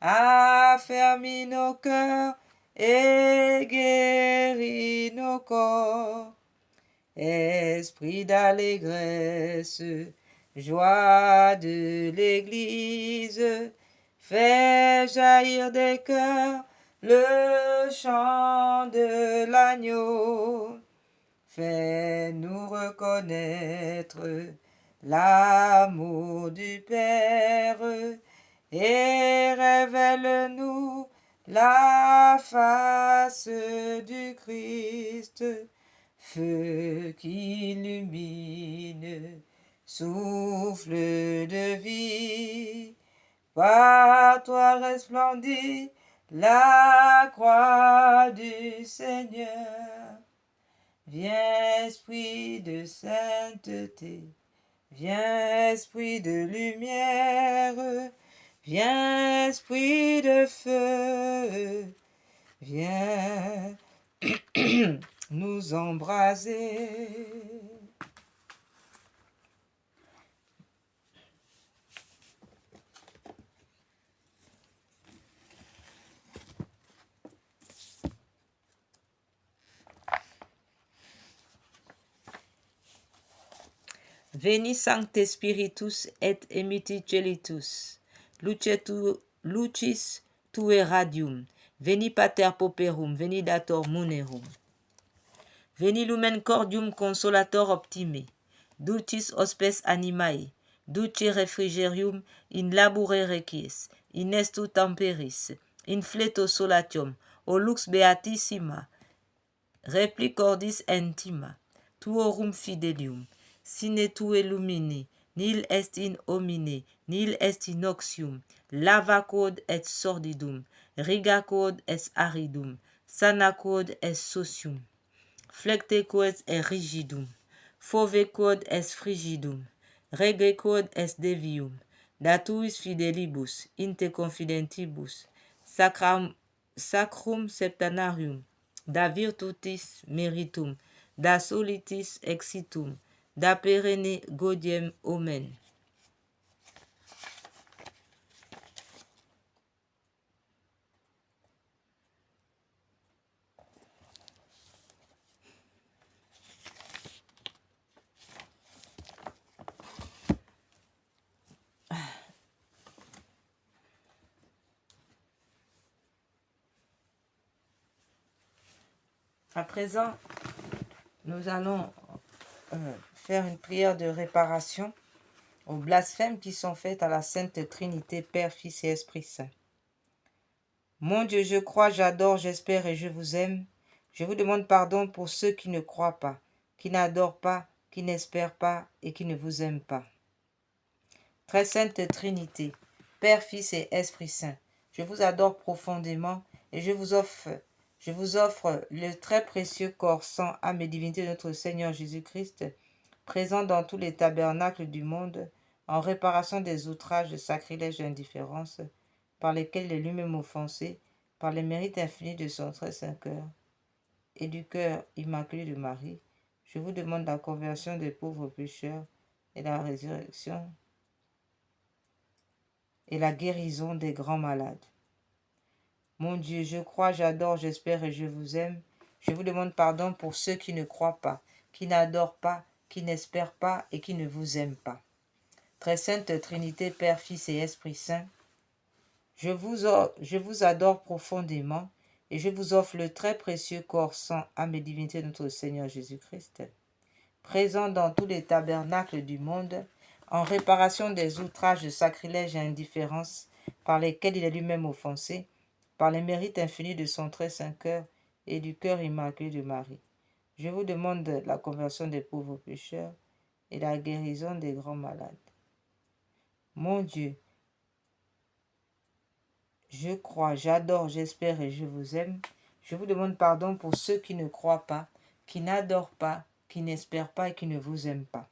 affermis nos cœurs et guéris nos corps. Esprit d'allégresse, joie de l'Église, fais jaillir des cœurs le chant de l'agneau. Fais-nous reconnaître l'amour du Père et révèle-nous la face du Christ, feu qui illumine, souffle de vie. Par toi resplendit la croix du Seigneur. Viens, esprit de sainteté, viens, esprit de lumière, viens, esprit de feu, viens nous embraser. Veni Sancte Spiritus et emiti celitus, lucis tue radium, veni Pater Pauperum, veni Dator Munerum. Veni Lumen Cordium Consolator Optime, dulcis hospes animae, dulce refrigerium in labore requies, in estu temperis, in fleto solatium, o lux beatissima, repli cordis intima, tuorum fidelium, sine tue lumine, nil est in homine, nil est in oxium, lava quod et sordidum, riga quod est aridum, sana quod est socium, flecte quod est rigidum, fove quod est frigidum, rege quod est devium, datuis fidelibus, inte confidentibus, sacrum septenarium, da virtutis meritum, da solitis exitum, da perenne godiem omen. À présent, nous allons faire une prière de réparation aux blasphèmes qui sont faites à la Sainte Trinité, Père, Fils et Esprit Saint. Mon Dieu, je crois, j'adore, j'espère et je vous aime. Je vous demande pardon pour ceux qui ne croient pas, qui n'adorent pas, qui n'espèrent pas et qui ne vous aiment pas. Très Sainte Trinité, Père, Fils et Esprit Saint, je vous adore profondément et je vous offre le très précieux corps, sang, âme et divinité de notre Seigneur Jésus-Christ, présent dans tous les tabernacles du monde, en réparation des outrages, de sacrilèges et indifférences, par lesquels il est lui-même offensé, par les mérites infinis de son très saint cœur et du cœur immaculé de Marie. Je vous demande la conversion des pauvres pécheurs et la résurrection et la guérison des grands malades. Mon Dieu, je crois, j'adore, j'espère et je vous aime. Je vous demande pardon pour ceux qui ne croient pas, qui n'adorent pas, qui n'espèrent pas et qui ne vous aiment pas. Très Sainte Trinité, Père, Fils et Esprit Saint, je vous adore profondément et je vous offre le très précieux corps, sang, âme et divinité de notre Seigneur Jésus-Christ, présent dans tous les tabernacles du monde, en réparation des outrages, de sacrilèges et indifférences par lesquels il est lui-même offensé, par les mérites infinis de son très saint cœur et du cœur immaculé de Marie. Je vous demande la conversion des pauvres pécheurs et la guérison des grands malades. Mon Dieu, je crois, j'adore, j'espère et je vous aime. Je vous demande pardon pour ceux qui ne croient pas, qui n'adorent pas, qui n'espèrent pas et qui ne vous aiment pas.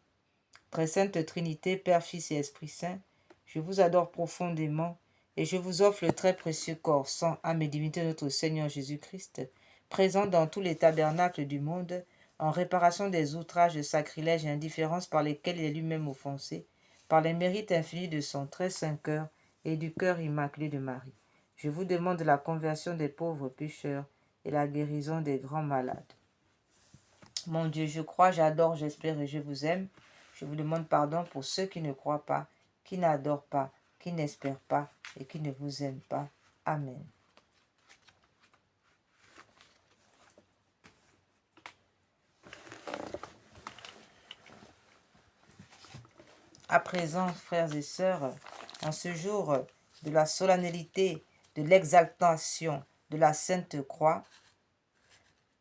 Très Sainte Trinité, Père, Fils et Esprit Saint, je vous adore profondément et je vous offre le très précieux corps, sang, âme et divinité de notre Seigneur Jésus-Christ, présent dans tous les tabernacles du monde, en réparation des outrages, de sacrilèges et indifférences par lesquels il est lui-même offensé, par les mérites infinis de son très saint cœur et du cœur immaculé de Marie. Je vous demande la conversion des pauvres pécheurs et la guérison des grands malades. Mon Dieu, je crois, j'adore, j'espère et je vous aime. Je vous demande pardon pour ceux qui ne croient pas, qui n'adorent pas, qui n'espèrent pas et qui ne vous aiment pas. Amen. À présent, frères et sœurs, en ce jour de la solennité de l'exaltation de la Sainte Croix,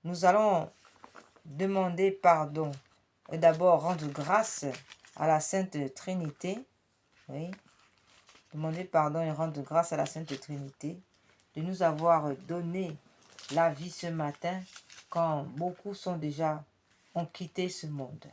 nous allons demander pardon et d'abord rendre grâce à la Sainte Trinité. Oui, demander pardon et rendre grâce à la Sainte Trinité de nous avoir donné la vie ce matin quand beaucoup ont quitté ce monde.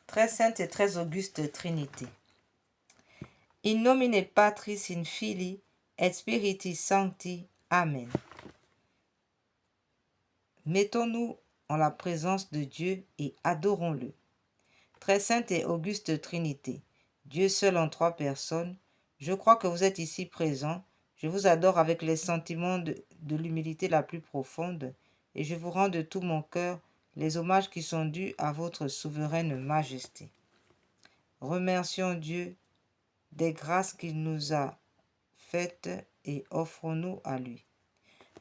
Très sainte et très auguste Trinité. In nomine Patris in Filii et Spiritus Sancti. Amen. Mettons-nous en la présence de Dieu et adorons-le. Très sainte et auguste Trinité, Dieu seul en trois personnes, je crois que vous êtes ici présents. Je vous adore avec les sentiments de l'humilité la plus profonde et je vous rends de tout mon cœur les hommages qui sont dus à votre souveraine majesté. Remercions Dieu des grâces qu'il nous a faites et offrons-nous à lui.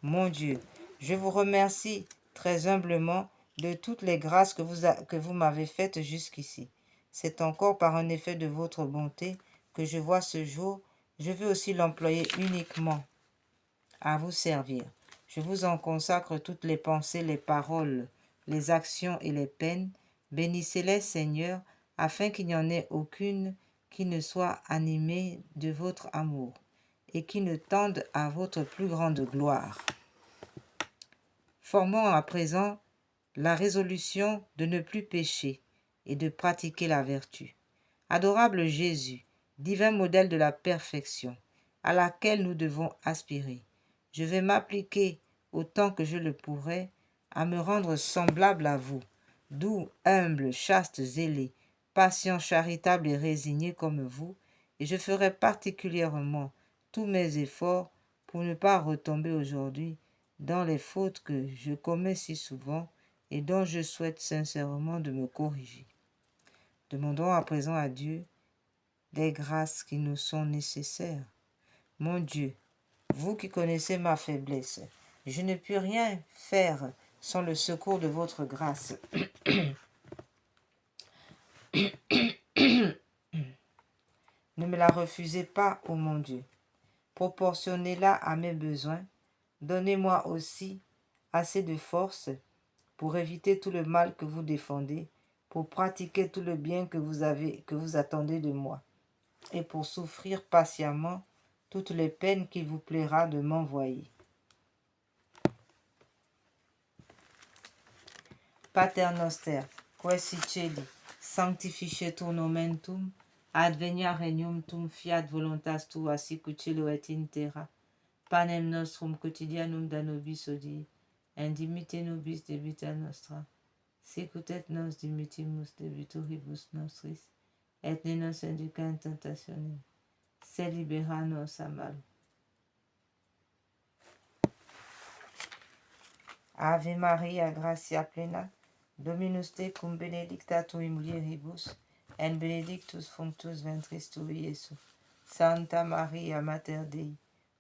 Mon Dieu, je vous remercie très humblement de toutes les grâces que vous m'avez faites jusqu'ici. C'est encore par un effet de votre bonté que je vois ce jour. Je veux aussi l'employer uniquement à vous servir. Je vous en consacre toutes les pensées, les paroles, les actions et les peines. Bénissez-les, Seigneur, afin qu'il n'y en ait aucune qui ne soit animée de votre amour et qui ne tende à votre plus grande gloire. Formons à présent la résolution de ne plus pécher et de pratiquer la vertu. Adorable Jésus, divin modèle de la perfection, à laquelle nous devons aspirer, je vais m'appliquer autant que je le pourrai à me rendre semblable à vous, doux, humble, chaste, zélé, patient, charitable et résigné comme vous, et je ferai particulièrement tous mes efforts pour ne pas retomber aujourd'hui dans les fautes que je commets si souvent et dont je souhaite sincèrement de me corriger. Demandons à présent à Dieu les grâces qui nous sont nécessaires. Mon Dieu, vous qui connaissez ma faiblesse, je ne puis rien faire sans le secours de votre grâce. Ne me la refusez pas, ô mon Dieu. Proportionnez-la à mes besoins. Donnez-moi aussi assez de force pour éviter tout le mal que vous défendez, pour pratiquer tout le bien que vous attendez de moi, et pour souffrir patiemment toutes les peines qu'il vous plaira de m'envoyer. Pater noster, qui celi, sanctificetur nomen tuum, advenia regnum tuum, fiat voluntas tua sicut cielo et in terra. Panem nostrum quotidianum da nobis hodie, et dimitte nobis debita nostra, sicut et nos dimittimus debitoribus nostris, et ne nos induca in tentationem, sed libera nos a malo. Ave Maria, gratia plena, Dominus tecum benedicta tu in mulieribus, et benedictus fructus ventris tui, Iesus. Santa Maria, Mater Dei,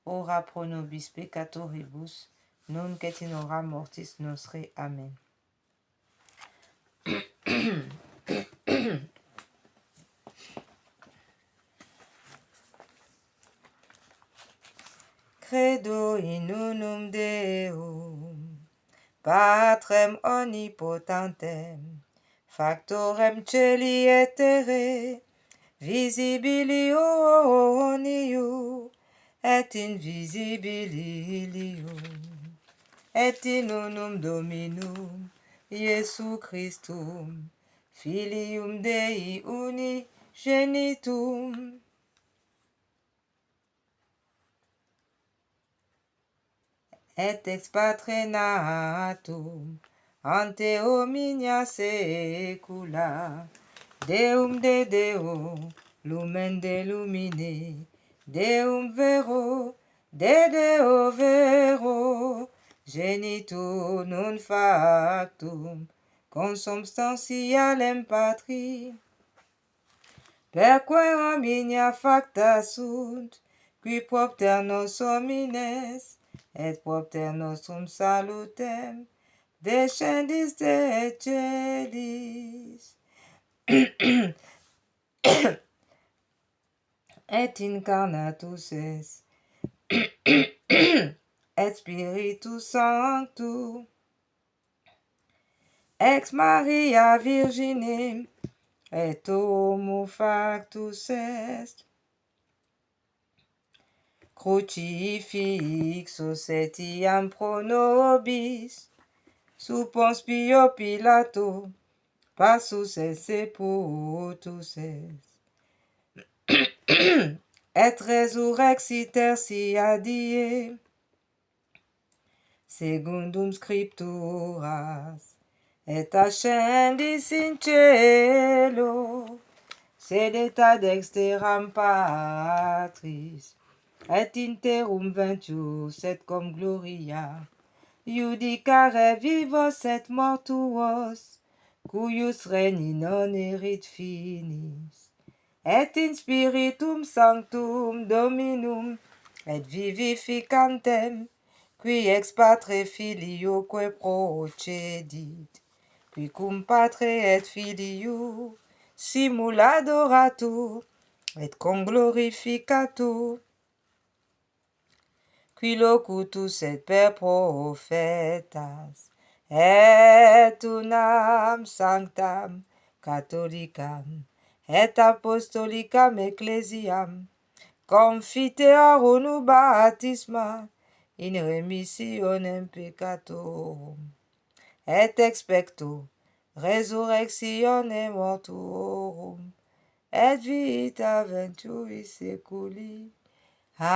ora pro nobis peccatoribus, nunc et in hora mortis nostre. Amen. Credo in unum Deum, Patrem omnipotentem, factorem celi et terrae, visibilium et invisibilium, et in unum Dominum Iesu Christum, Filium Dei unigenitum, et ex patre natum, ante omnia saecula, Deum de Deo, lumen de lumine, Deum vero, de Deo vero, genitur non factum, con substantialem patri, perque omnia facta sunt, qui propter nos homines, et propter nostrum salutem, descendis de celis, et incarnatus es, et Spiritus Sanctus, ex Maria Virgine, et homo factus est, crucifixus etiam pro nobis, sub Ponce Pio Pilato, passus et sepultus est, et resurrexit tertia die, secundum scripturas, et ascendis in cielo, sedet ad dexteram Patris, et interum ventius et cum gloria, judicare vivos et mortuos, cuius regni non erit finis, et in Spiritum Sanctum Dominum, et vivificantem, qui ex Patre Filioque procedit, qui cum Patre et Filio simul adoratur, et conglorificatur, qui locutus et per prophetas, et unam sanctam catholicam, et apostolicam ecclesiam, confiteorum baptisma, in remissionem peccatorum, et expecto resurrectione mortuorum, et vita venturi seculi. Amen.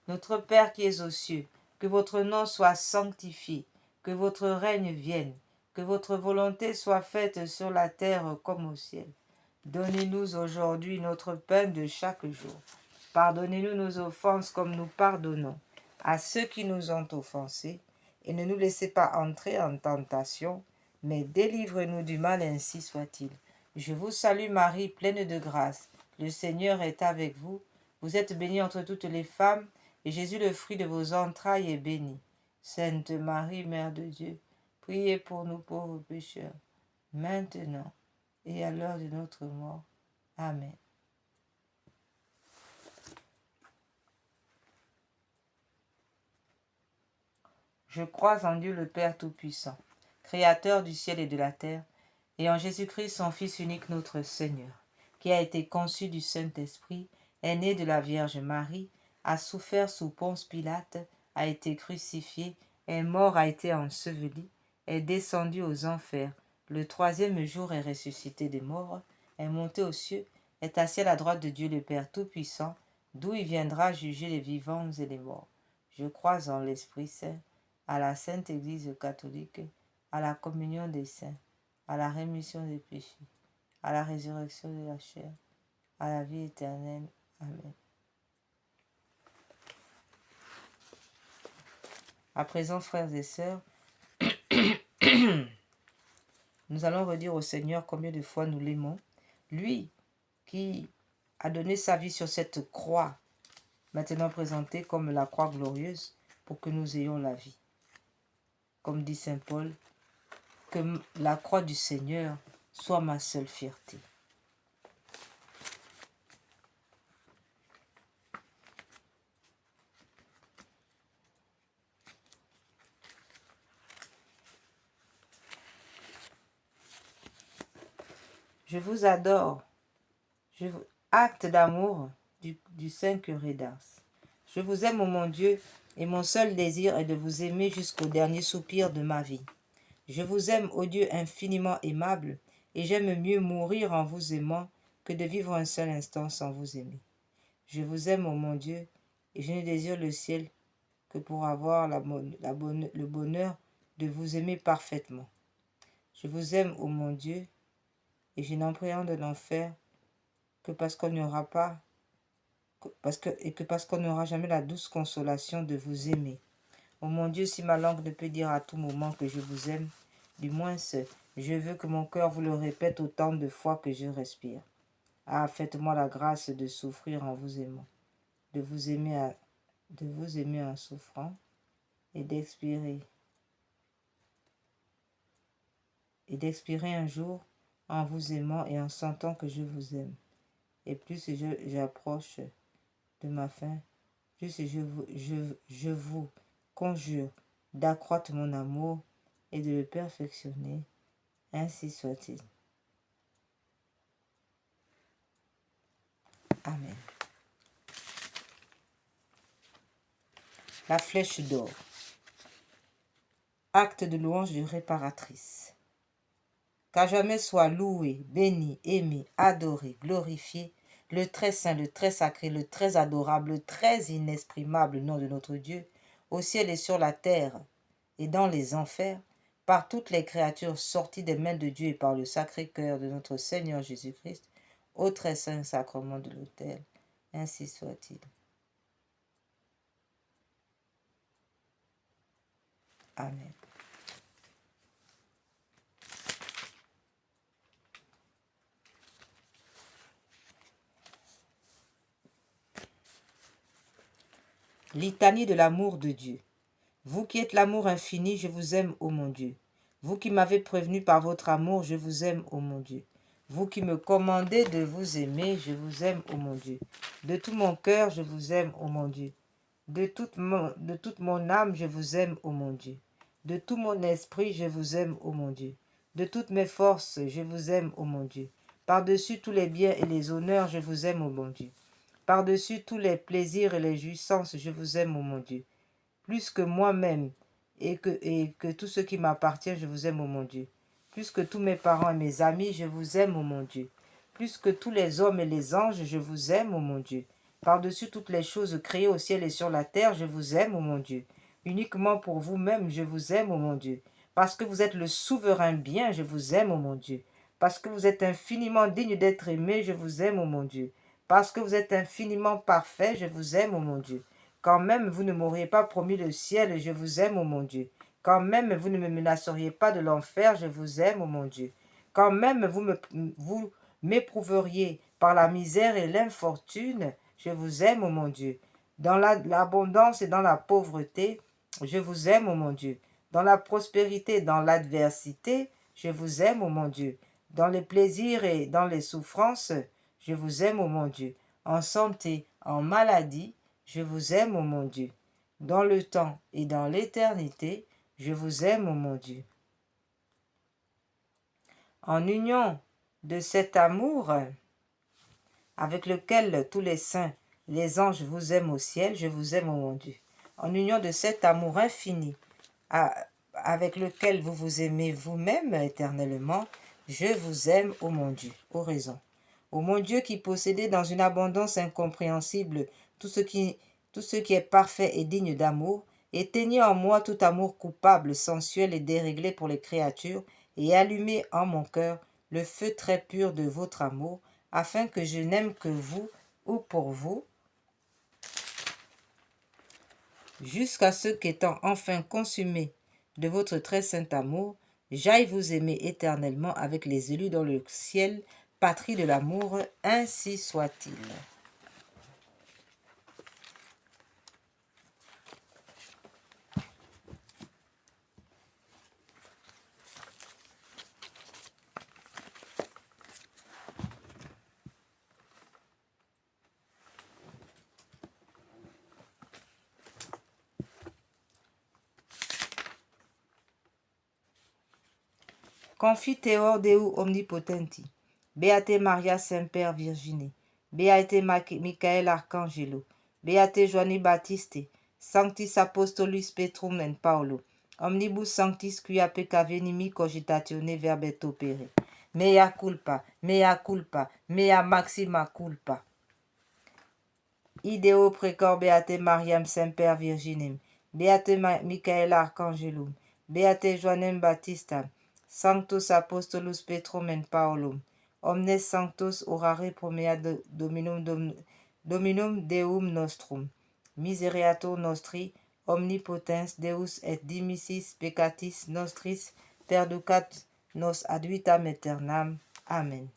Notre Père qui es aux cieux, que votre nom soit sanctifié, que votre règne vienne, que votre volonté soit faite sur la terre comme au ciel. Donnez-nous aujourd'hui notre pain de chaque jour. Pardonnez-nous nos offenses comme nous pardonnons à ceux qui nous ont offensés, et ne nous laissez pas entrer en tentation, mais délivre-nous du mal, ainsi soit-il. Je vous salue Marie, pleine de grâce. Le Seigneur est avec vous. Vous êtes bénie entre toutes les femmes, et Jésus, le fruit de vos entrailles, est béni. Sainte Marie, Mère de Dieu, priez pour nous pauvres pécheurs, maintenant et à l'heure de notre mort. Amen. Je crois en Dieu le Père Tout-Puissant, Créateur du ciel et de la terre, et en Jésus-Christ, son Fils unique, notre Seigneur, qui a été conçu du Saint-Esprit, est né de la Vierge Marie, a souffert sous Ponce Pilate, a été crucifié, est mort, a été enseveli, est descendu aux enfers, le troisième jour est ressuscité des morts, est monté aux cieux, est assis à la droite de Dieu le Père Tout-Puissant, d'où il viendra juger les vivants et les morts. Je crois en l'Esprit Saint, à la Sainte Église catholique, à la communion des saints, à la rémission des péchés, à la résurrection de la chair, à la vie éternelle. Amen. À présent, frères et sœurs, nous allons redire au Seigneur combien de fois nous l'aimons. Lui qui a donné sa vie sur cette croix, maintenant présentée comme la croix glorieuse, pour que nous ayons la vie. Comme dit Saint Paul, que la croix du Seigneur soit ma seule fierté. Je vous adore. Acte d'amour du Saint Curé d'Ars. Je vous aime, ô mon Dieu, et mon seul désir est de vous aimer jusqu'au dernier soupir de ma vie. Je vous aime, ô Dieu infiniment aimable, et j'aime mieux mourir en vous aimant que de vivre un seul instant sans vous aimer. Je vous aime, ô mon Dieu, et je ne désire le ciel que pour avoir le bonheur de vous aimer parfaitement. Je vous aime, ô mon Dieu, et je n'appréhende l'enfer que parce qu'on n'aura pas, parce qu'on n'aura jamais la douce consolation de vous aimer. Ô mon Dieu, si ma langue ne peut dire à tout moment que je vous aime, du moins je veux que mon cœur vous le répète autant de fois que je respire. Ah, faites-moi la grâce de souffrir en vous aimant, de vous aimer en souffrant et d'expirer un jour en vous aimant et en sentant que je vous aime. Et plus j'approche de ma fin, plus je vous conjure d'accroître mon amour et de le perfectionner. Ainsi soit-il. Amen. La flèche d'or. Acte de louange de réparatrice. Qu'à jamais soit loué, béni, aimé, adoré, glorifié, le très saint, le très sacré, le très adorable, le très inexprimable nom de notre Dieu, au ciel et sur la terre, et dans les enfers, par toutes les créatures sorties des mains de Dieu et par le sacré cœur de notre Seigneur Jésus-Christ, au très saint sacrement de l'autel. Ainsi soit-il. Amen. Litanie de l'amour de Dieu. Vous qui êtes l'amour infini, je vous aime, ô mon Dieu. Vous qui m'avez prévenu par votre amour, je vous aime, ô mon Dieu. Vous qui me commandez de vous aimer, je vous aime, ô mon Dieu. De tout mon cœur, je vous aime, ô mon Dieu. De toute mon âme, je vous aime, ô mon Dieu. De tout mon esprit, je vous aime, ô mon Dieu. De toutes mes forces, je vous aime, ô mon Dieu. Par-dessus tous les biens et les honneurs, je vous aime, ô mon Dieu. Par-dessus tous les plaisirs et les jouissances, je vous aime, ô mon Dieu. Plus que moi-même et que tout ce qui m'appartient, je vous aime, ô mon Dieu. Plus que tous mes parents et mes amis, je vous aime, ô mon Dieu. Plus que tous les hommes et les anges, je vous aime, ô mon Dieu. Par-dessus toutes les choses créées au ciel et sur la terre, je vous aime, ô mon Dieu. Uniquement pour vous-même, je vous aime, ô mon Dieu. Parce que vous êtes le souverain bien, je vous aime, ô mon Dieu. Parce que vous êtes infiniment digne d'être aimé, je vous aime, ô mon Dieu. Parce que vous êtes infiniment parfait, je vous aime, ô mon Dieu. Quand même vous ne m'auriez pas promis le ciel, je vous aime, ô mon Dieu. Quand même vous ne me menaceriez pas de l'enfer, je vous aime, ô mon Dieu. Quand même vous m'éprouveriez par la misère et l'infortune, je vous aime, ô mon Dieu. Dans l'abondance et dans la pauvreté, je vous aime, ô mon Dieu. Dans la prospérité et dans l'adversité, je vous aime, ô mon Dieu. Dans les plaisirs et dans les souffrances, je vous aime, ô mon Dieu. En santé, en maladie, je vous aime, ô mon Dieu. Dans le temps et dans l'éternité, je vous aime, ô mon Dieu. En union de cet amour avec lequel tous les saints, les anges vous aiment au ciel, je vous aime, ô mon Dieu. En union de cet amour infini avec lequel vous vous aimez vous-même éternellement, je vous aime, ô mon Dieu. Oraison. Ô mon Dieu qui possédez dans une abondance incompréhensible tout ce qui est parfait et digne d'amour, éteignez en moi tout amour coupable, sensuel et déréglé pour les créatures, et allumez en mon cœur le feu très pur de votre amour, afin que je n'aime que vous ou pour vous, jusqu'à ce qu'étant enfin consumé de votre très saint amour, j'aille vous aimer éternellement avec les élus dans le ciel, patrie de l'amour, ainsi soit-il. Confiteor Deo omnipotenti, Beate Maria Semper Virgine, Beate Michael Arcangelo, Beate Joanni Battiste, Sanctis Apostolis Petrum et Paulo, Omnibus Sanctis quia pecca venimi cogitatione verbet opere. Mea culpa, mea maxima culpa. Ideo precor Beate Mariam Semper Virginem, Beate Michael Arcangelum, Beate Joannem Baptista, Sanctus Apostolus Petrum et Paulum, omnes sanctos orare promea Dominum Deum nostrum, misereatur nostri, omnipotens Deus et dimissis peccatis nostris, perducat nos ad vitam aeternam. Amen.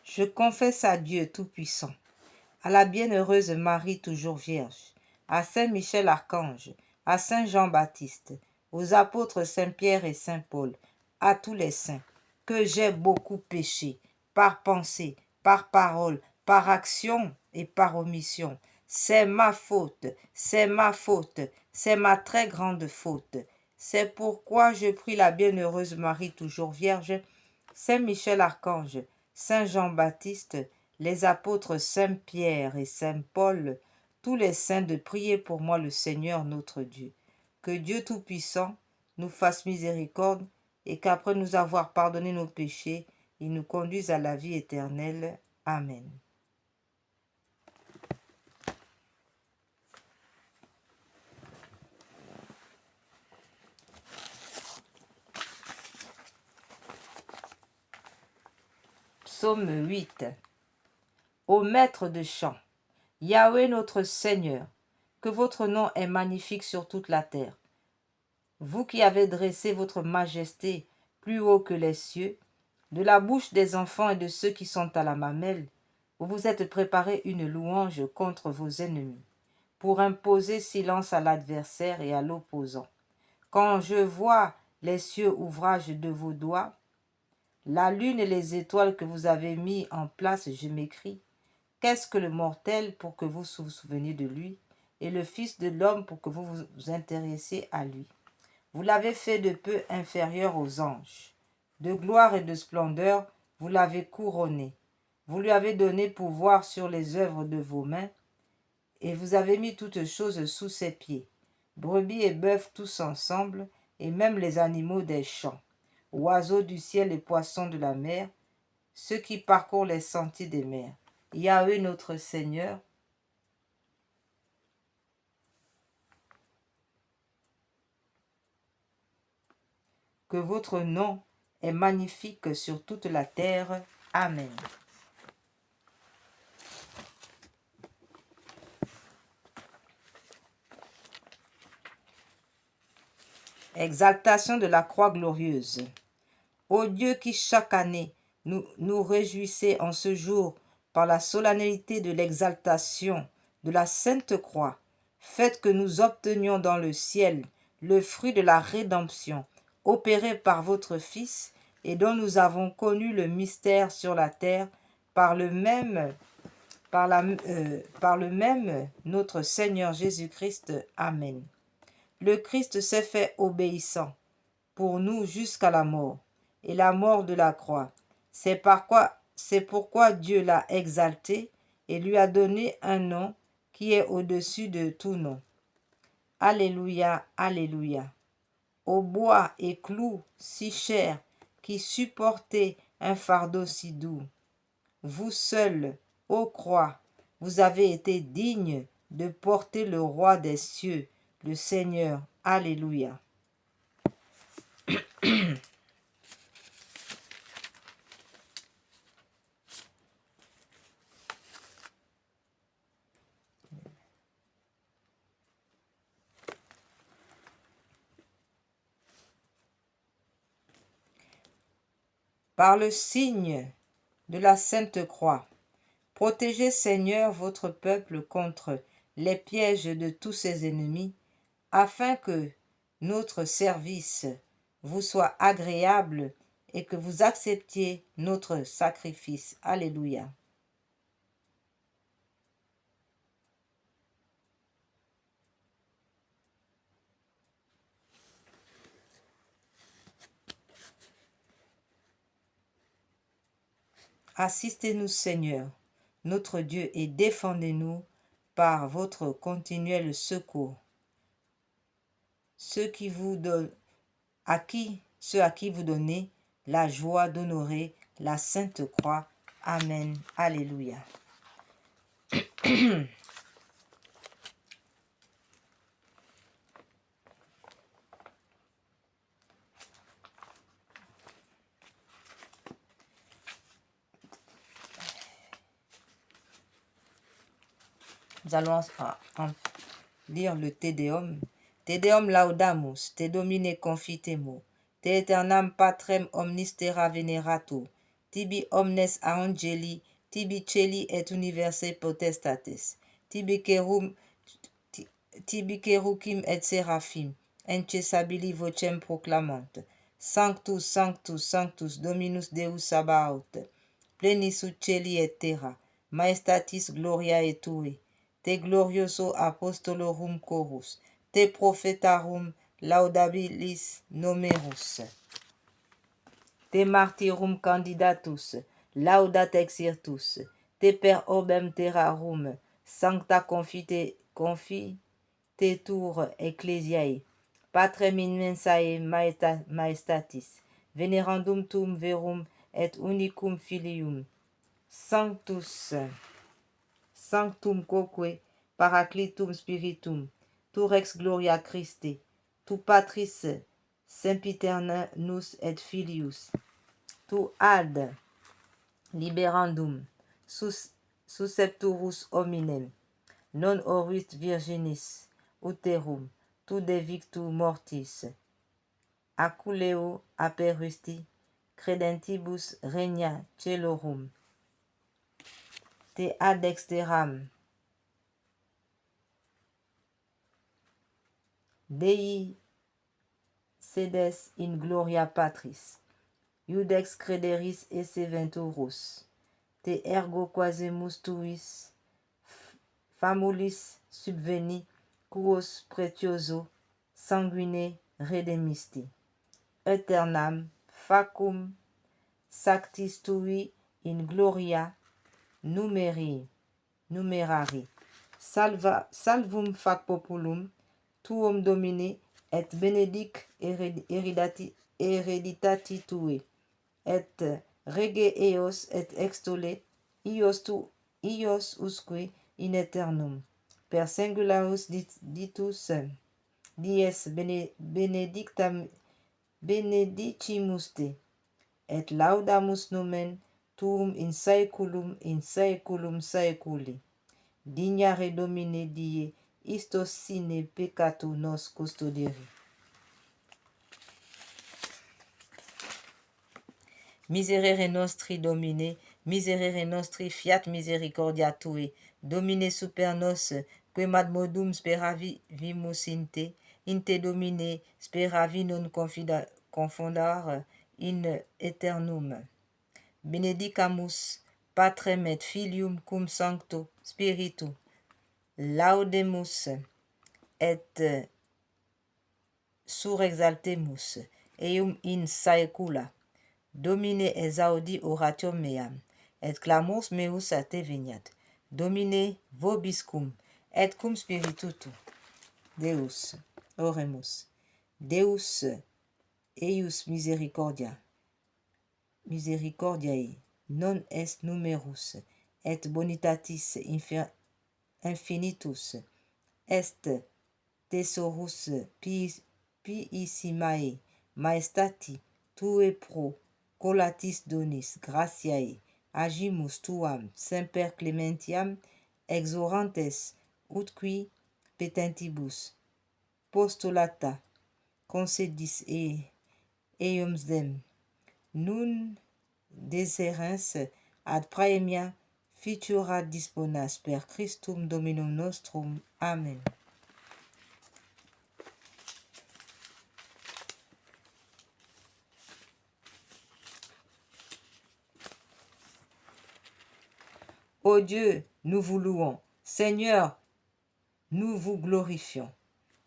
Je confesse à Dieu Tout-Puissant, à la bienheureuse Marie toujours vierge, à Saint Michel Archange, à Saint Jean-Baptiste, aux apôtres Saint-Pierre et Saint-Paul, à tous les saints, que j'ai beaucoup péché, par pensée, par parole, par action et par omission. C'est ma faute, c'est ma faute, c'est ma très grande faute. C'est pourquoi je prie la bienheureuse Marie toujours vierge, Saint Michel Archange, Saint Jean-Baptiste, les apôtres Saint-Pierre et Saint-Paul, tous les saints de prier pour moi le Seigneur notre Dieu. Que Dieu Tout-Puissant nous fasse miséricorde et qu'après nous avoir pardonné nos péchés, il nous conduise à la vie éternelle. Amen. Psaume 8. Ô maître de chant, Yahweh notre Seigneur, que votre nom est magnifique sur toute la terre. Vous qui avez dressé votre majesté plus haut que les cieux, de la bouche des enfants et de ceux qui sont à la mamelle, vous vous êtes préparé une louange contre vos ennemis, pour imposer silence à l'adversaire et à l'opposant. Quand je vois les cieux ouvrage de vos doigts, la lune et les étoiles que vous avez mis en place, je m'écrie, qu'est-ce que le mortel pour que vous vous souveniez de lui, et le Fils de l'homme pour que vous vous intéressiez à lui? Vous l'avez fait de peu inférieur aux anges. De gloire et de splendeur, vous l'avez couronné. Vous lui avez donné pouvoir sur les œuvres de vos mains, et vous avez mis toutes choses sous ses pieds, brebis et bœufs tous ensemble, et même les animaux des champs, oiseaux du ciel et poissons de la mer, ceux qui parcourent les sentiers des mers. Yahweh notre Seigneur, que votre nom est magnifique sur toute la terre. Amen. Exaltation de la croix glorieuse. Ô Dieu qui chaque année nous réjouissez en ce jour par la solennité de l'exaltation de la Sainte Croix, faites que nous obtenions dans le ciel le fruit de la rédemption opérée par votre Fils et dont nous avons connu le mystère sur la terre par le même notre Seigneur Jésus-Christ. Amen. Le Christ s'est fait obéissant pour nous jusqu'à la mort, et la mort de la croix. C'est pourquoi Dieu l'a exalté et lui a donné un nom qui est au-dessus de tout nom. Alléluia, alléluia. Ô bois et clous si chers qui supportez un fardeau si doux, vous seuls, ô croix, vous avez été dignes de porter le roi des cieux, le Seigneur. Alléluia. Par le signe de la Sainte Croix, protégez, Seigneur, votre peuple contre les pièges de tous ses ennemis, afin que, notre service vous soit agréable et que vous acceptiez notre sacrifice. Alléluia. Assistez-nous, Seigneur, notre Dieu, et défendez-nous par votre continuel secours. Ceux à qui vous donnez la joie d'honorer la Sainte Croix. Amen. Alléluia. Nous allons lire le Te Deum. Te Deum laudamus, te domine confitemo, te aeternam patrem omnis terra veneratur, tibi omnes angeli, tibi celi et universe potestates, tibi cherubim et seraphim, incessabili vocem proclamant, Sanctus, Sanctus, Sanctus, Dominus Deus Sabaoth, plenis ut celi et terra, maestatis gloriae tue, te glorioso apostolorum chorus, te prophetarum laudabilis numerus, te martyrum candidatus, laudat exertus, te per orbem terrarum, sancta confitetur ecclesiae, patrem immensae maestatis, venerandum tuum verum et unicum filium, sanctum quoque paraclitum spiritum, tu rex gloria Christi, tu patris sempiternus et filius, tu ad liberandum suscepturus hominem, non oruit virginis uterum, tu de victu mortis, aculeo aperusti, credentibus regna celorum, te ad exteram Dei sedes in gloria patris, iudex crederis esse venturus, te ergo quasemus tuis famulis subveni, quos pretioso sanguine redemisti, aeternam facum sactis tui in gloria numerari. Salvum fac populum tuum domine et benedic hereditati tue, et rege eos et extole ios usque in aeternum, per singularis ditus dies benedicimus te, et laudamus nomen tuum in saeculum saeculi. Dignare Domine die, istos sine peccato nos custodere. Miserere nostri Domine, miserere nostri fiat misericordia tue, Domine super nos, quem modum speravimus in te Domine speravi non confondar in aeternum. Benedicamus Patrem et Filium cum Sancto Spiritu, laudemus et surexaltemus eum in saecula. Domine exaudi oratium meam, et clamus meus a te veniat. Domine vobiscum, et cum spiritu tu. Deus, oremus. Deus eius misericordiae, non est numerus, et bonitatis infinitus, est thesaurus piissimae maestati tue pro collatis donis gratiae, agimus tuam semper clementiam exorantes utqui petentibus postulata concedis eum dem, nun deserens ad praemia futura disponas per Christum Dominum nostrum. Amen. Ô Dieu, nous vous louons. Seigneur, nous vous glorifions.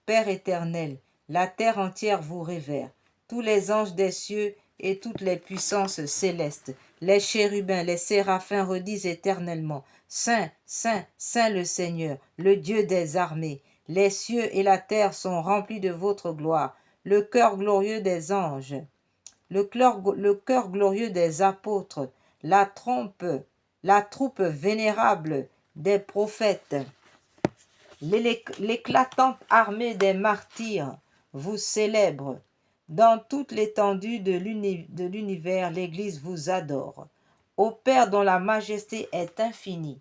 Père éternel, la terre entière vous révère. Tous les anges des cieux et toutes les puissances célestes, les chérubins, les séraphins redisent éternellement, Saint, Saint, Saint le Seigneur, le Dieu des armées. Les cieux et la terre sont remplis de votre gloire. Le cœur glorieux des anges, le cœur glorieux des apôtres, la troupe vénérable des prophètes, l'éclatante armée des martyrs vous célèbre. Dans toute l'étendue de l'univers, l'Église vous adore. Ô Père dont la majesté est infinie,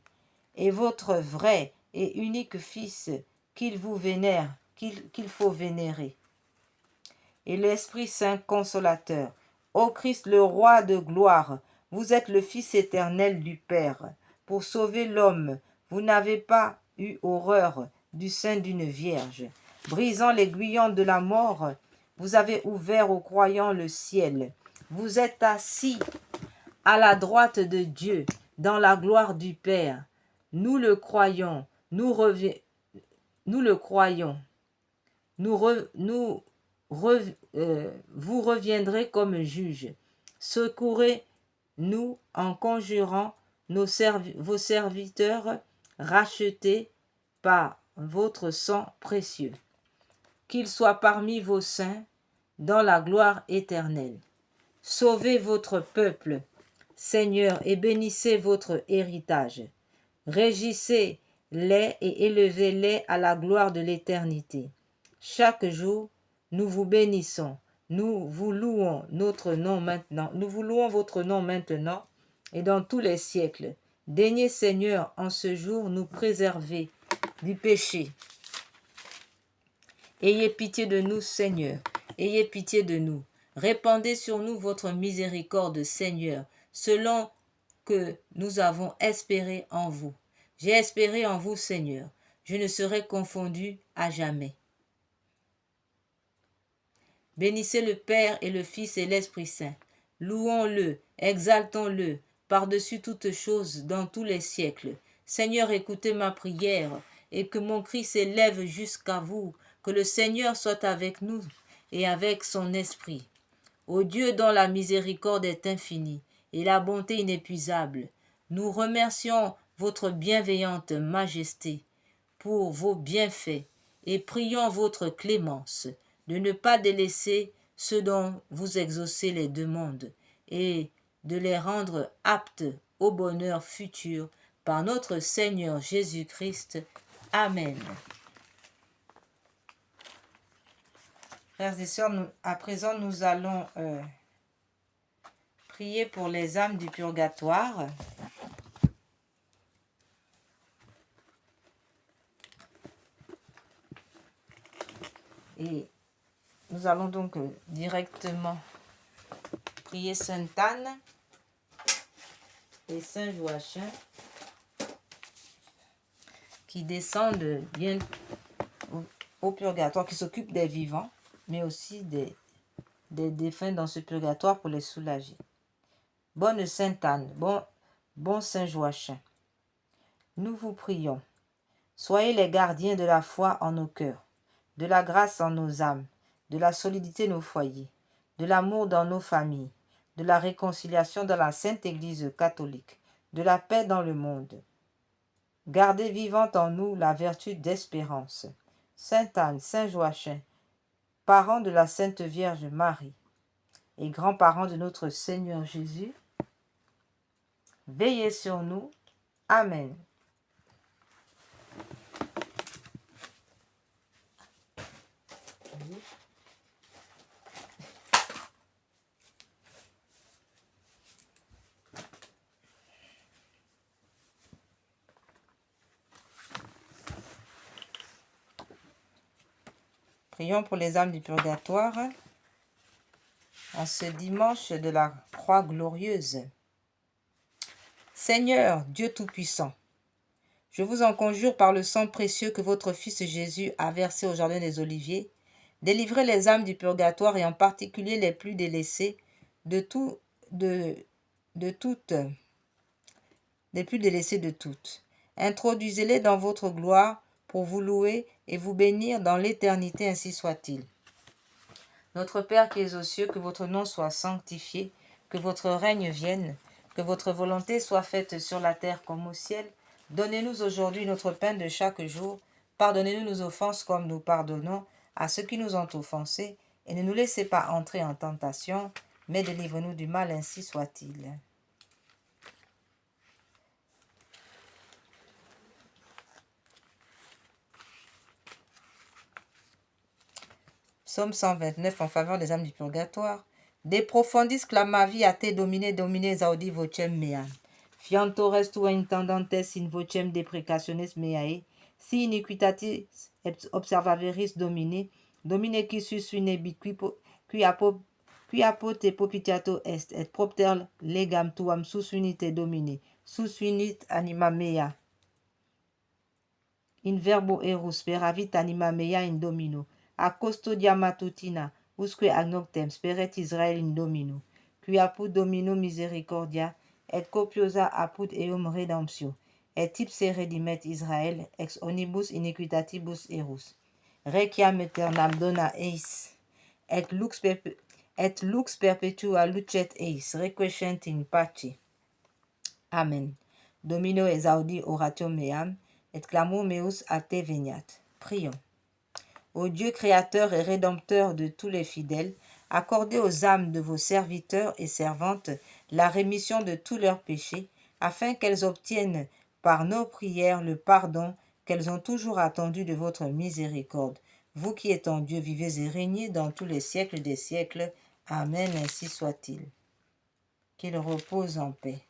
et votre vrai et unique Fils qu'il vous vénère, qu'il faut vénérer. Et l'Esprit Saint consolateur, ô Christ le roi de gloire, vous êtes le Fils éternel du Père. Pour sauver l'homme, vous n'avez pas eu horreur du sein d'une vierge. Brisant l'aiguillon de la mort, vous avez ouvert aux croyants le ciel. Vous êtes assis à la droite de Dieu, dans la gloire du Père. Nous le croyons, nous le croyons. Vous reviendrez comme juge. Secourez-nous en conjurant vos serviteurs rachetés par votre sang précieux. Qu'ils soient parmi vos saints dans la gloire éternelle. Sauvez votre peuple, Seigneur, et bénissez votre héritage. Régissez-les et élevez-les à la gloire de l'éternité. Chaque jour, nous vous bénissons. Nous vous louons notre nom maintenant. Nous vous louons votre nom maintenant et dans tous les siècles. Daignez, Seigneur, en ce jour nous préserver du péché. Ayez pitié de nous, Seigneur. Ayez pitié de nous. Répandez sur nous votre miséricorde, Seigneur, selon que nous avons espéré en vous. J'ai espéré en vous, Seigneur. Je ne serai confondu à jamais. Bénissez le Père et le Fils et l'Esprit Saint. Louons-le, exaltons-le, par-dessus toutes choses, dans tous les siècles. Seigneur, écoutez ma prière, et que mon cri s'élève jusqu'à vous, que le Seigneur soit avec nous et avec son esprit. Ô Dieu dont la miséricorde est infinie et la bonté inépuisable, nous remercions votre bienveillante majesté pour vos bienfaits et prions votre clémence de ne pas délaisser ceux dont vous exaucez les demandes et de les rendre aptes au bonheur futur par notre Seigneur Jésus-Christ. Amen. Frères et sœurs, à présent nous allons prier pour les âmes du purgatoire. Et nous allons donc directement prier Sainte Anne et Saint Joachim qui descendent bien au purgatoire, qui s'occupent des vivants, mais aussi des défunts dans ce purgatoire pour les soulager. Bonne Sainte Anne, bon Saint Joachim, nous vous prions. Soyez les gardiens de la foi en nos cœurs, de la grâce en nos âmes, de la solidité nos foyers, de l'amour dans nos familles, de la réconciliation dans la Sainte Église catholique, de la paix dans le monde. Gardez vivante en nous la vertu d'espérance. Sainte Anne, Saint Joachim, parents de la Sainte Vierge Marie et grands-parents de notre Seigneur Jésus, veillez sur nous. Amen. Prions pour les âmes du purgatoire en ce dimanche de la croix glorieuse. Seigneur, Dieu Tout-Puissant, je vous en conjure par le sang précieux que votre Fils Jésus a versé au jardin des Oliviers, délivrez les âmes du purgatoire et en particulier les plus délaissées de toutes les plus délaissées de toutes. Introduisez-les dans votre gloire pour vous louer et vous bénir dans l'éternité, ainsi soit-il. Notre Père qui es aux cieux, que votre nom soit sanctifié, que votre règne vienne, que votre volonté soit faite sur la terre comme au ciel. Donnez-nous aujourd'hui notre pain de chaque jour. Pardonnez-nous nos offenses comme nous pardonnons à ceux qui nous ont offensés. Et ne nous laissez pas entrer en tentation, mais délivre-nous du mal, ainsi soit-il. Psaume 129 en faveur des âmes du purgatoire. De profundis clamavi a te domine zaudi vocem meam. Fianto restu intendantes in vocem deprecationes meae. Si iniquitatis observaveris domine qui susfinebit qui apote popitiato est, et propter legam tuam susfinite domine, susfinit anima mea. In verbo erus peravit anima mea in domino. A custodia matutina, usque ad noctem speret Israel in domino, qui apud domino misericordia, et copiosa apud eum redemptio, et ipse redimet Israel ex onibus iniquitatibus erus. Requiam aeternam dona eis, et lux perpetua lucet eis, requiescent in pace. Amen. Domino exaudi oratio meam, et clamor meus a te veniat. Prions. Ô Dieu créateur et rédempteur de tous les fidèles, accordez aux âmes de vos serviteurs et servantes la rémission de tous leurs péchés, afin qu'elles obtiennent par nos prières le pardon qu'elles ont toujours attendu de votre miséricorde. Vous qui êtes en Dieu, vivez et régnez dans tous les siècles des siècles. Amen, ainsi soit-il. Qu'il repose en paix.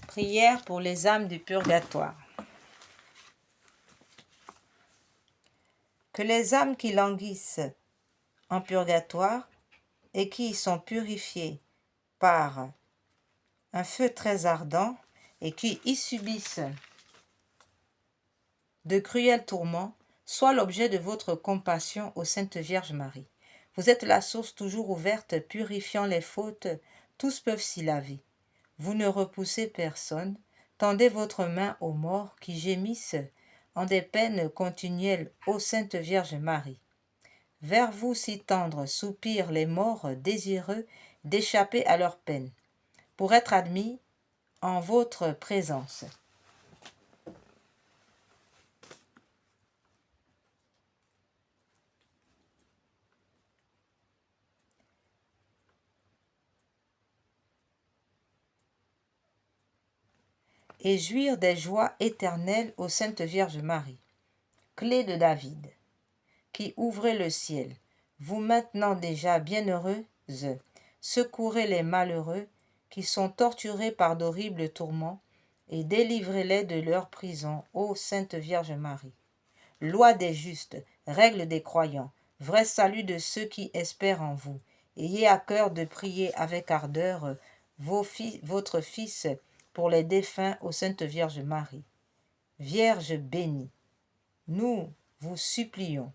Prière pour les âmes du purgatoire. Que les âmes qui languissent en purgatoire et qui y sont purifiées par un feu très ardent et qui y subissent de cruels tourments soient l'objet de votre compassion, ô Sainte Vierge Marie. Vous êtes la source toujours ouverte, purifiant les fautes, tous peuvent s'y laver. Vous ne repoussez personne, tendez votre main aux morts qui gémissent en des peines continuelles, ô Sainte Vierge Marie. Vers vous si tendres soupirent les morts désireux d'échapper à leurs peines, pour être admis en votre présence. Et jouir des joies éternelles, ô Sainte Vierge Marie. Clé de David. qui ouvrez le ciel, vous maintenant déjà bienheureuses, secourez les malheureux qui sont torturés par d'horribles tourments, et délivrez-les de leur prison, ô Sainte Vierge Marie. Loi des justes, règle des croyants, vrai salut de ceux qui espèrent en vous. Ayez à cœur de prier avec ardeur votre Fils pour les défunts, ô Sainte Vierge Marie. Vierge bénie, nous vous supplions,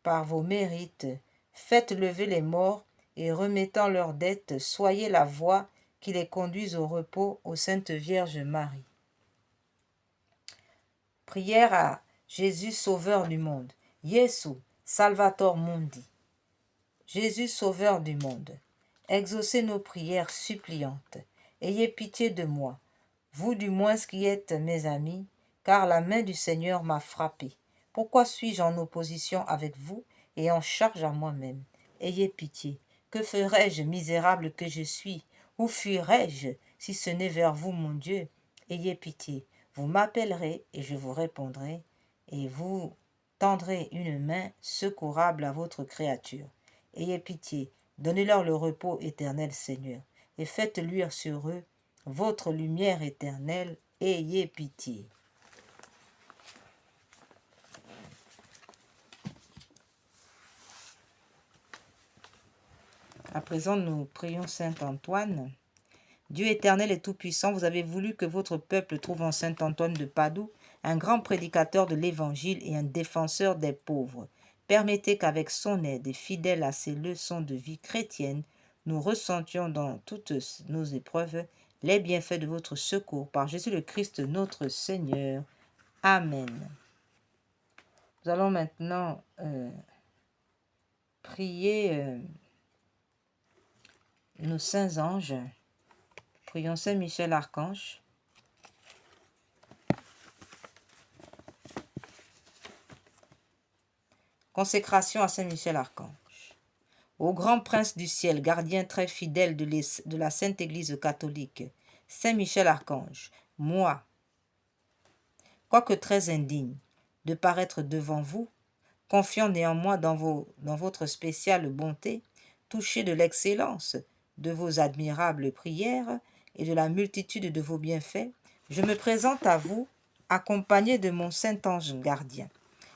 par vos mérites, faites lever les morts et remettant leurs dettes, soyez la voie qui les conduise au repos, ô Sainte Vierge Marie. Prière à Jésus Sauveur du monde. Jesu Salvator Mundi. Jésus Sauveur du monde, exaucez nos prières suppliantes. Ayez pitié de moi, vous du moins qui êtes mes amis, car la main du Seigneur m'a frappé. Pourquoi suis-je en opposition avec vous et en charge à moi-même? Ayez pitié. Que ferais-je, misérable que je suis? Où fuirais-je si ce n'est vers vous, mon Dieu? Ayez pitié. Vous m'appellerez et je vous répondrai, et vous tendrez une main secourable à votre créature. Ayez pitié, donnez-leur le repos éternel, Seigneur, et faites luire sur eux votre lumière éternelle. Ayez pitié. À présent, nous prions Saint Antoine. Dieu éternel et tout-puissant, vous avez voulu que votre peuple trouve en Saint Antoine de Padoue un grand prédicateur de l'Évangile et un défenseur des pauvres. Permettez qu'avec son aide et fidèle à ses leçons de vie chrétienne, nous ressentions dans toutes nos épreuves les bienfaits de votre secours par Jésus le Christ notre Seigneur. Amen. Nous allons maintenant prier nos saints anges. Prions Saint Michel Archange. Consécration à Saint Michel Archange. Ô grand prince du ciel, gardien très fidèle de la Sainte Église catholique, Saint Michel Archange, moi, quoique très indigne de paraître devant vous, confiant néanmoins dans votre spéciale bonté, touché de l'excellence de vos admirables prières et de la multitude de vos bienfaits, je me présente à vous, accompagné de mon saint ange gardien,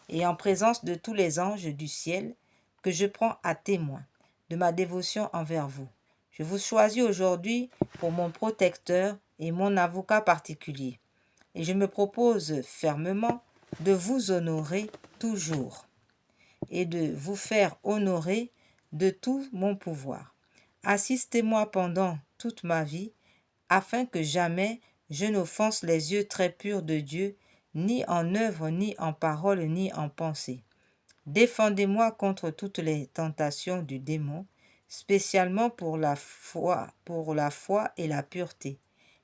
et en présence de tous les anges du ciel que je prends à témoin de ma dévotion envers vous. Je vous choisis aujourd'hui pour mon protecteur et mon avocat particulier, et je me propose fermement de vous honorer toujours et de vous faire honorer de tout mon pouvoir. Assistez-moi pendant toute ma vie, afin que jamais je n'offense les yeux très purs de Dieu, ni en œuvre, ni en parole, ni en pensée. Défendez-moi contre toutes les tentations du démon, spécialement pour la foi et la pureté.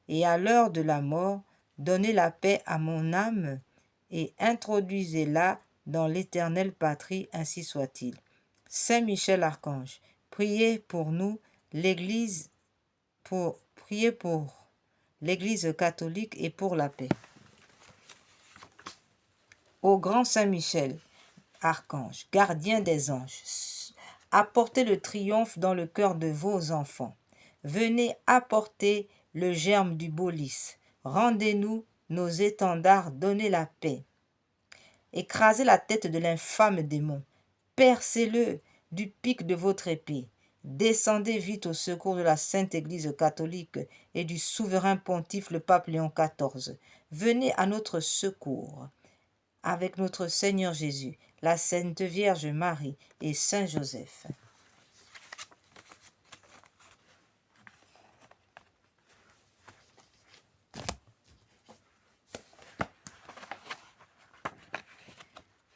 Et à l'heure de la mort, donnez la paix à mon âme et introduisez-la dans l'éternelle patrie, ainsi soit-il. Saint Michel Archange, priez pour nous, priez pour l'Église catholique et pour la paix. Ô grand Saint Michel, Archange, gardien des anges, apportez le triomphe dans le cœur de vos enfants. Venez apporter le germe du beau lys. Rendez-nous nos étendards, donnez la paix. Écrasez la tête de l'infâme démon. Percez-le du pic de votre épée. Descendez vite au secours de la Sainte Église catholique et du souverain pontife le pape Léon XIV. Venez à notre secours. Avec notre Seigneur Jésus, la Sainte Vierge Marie et Saint Joseph.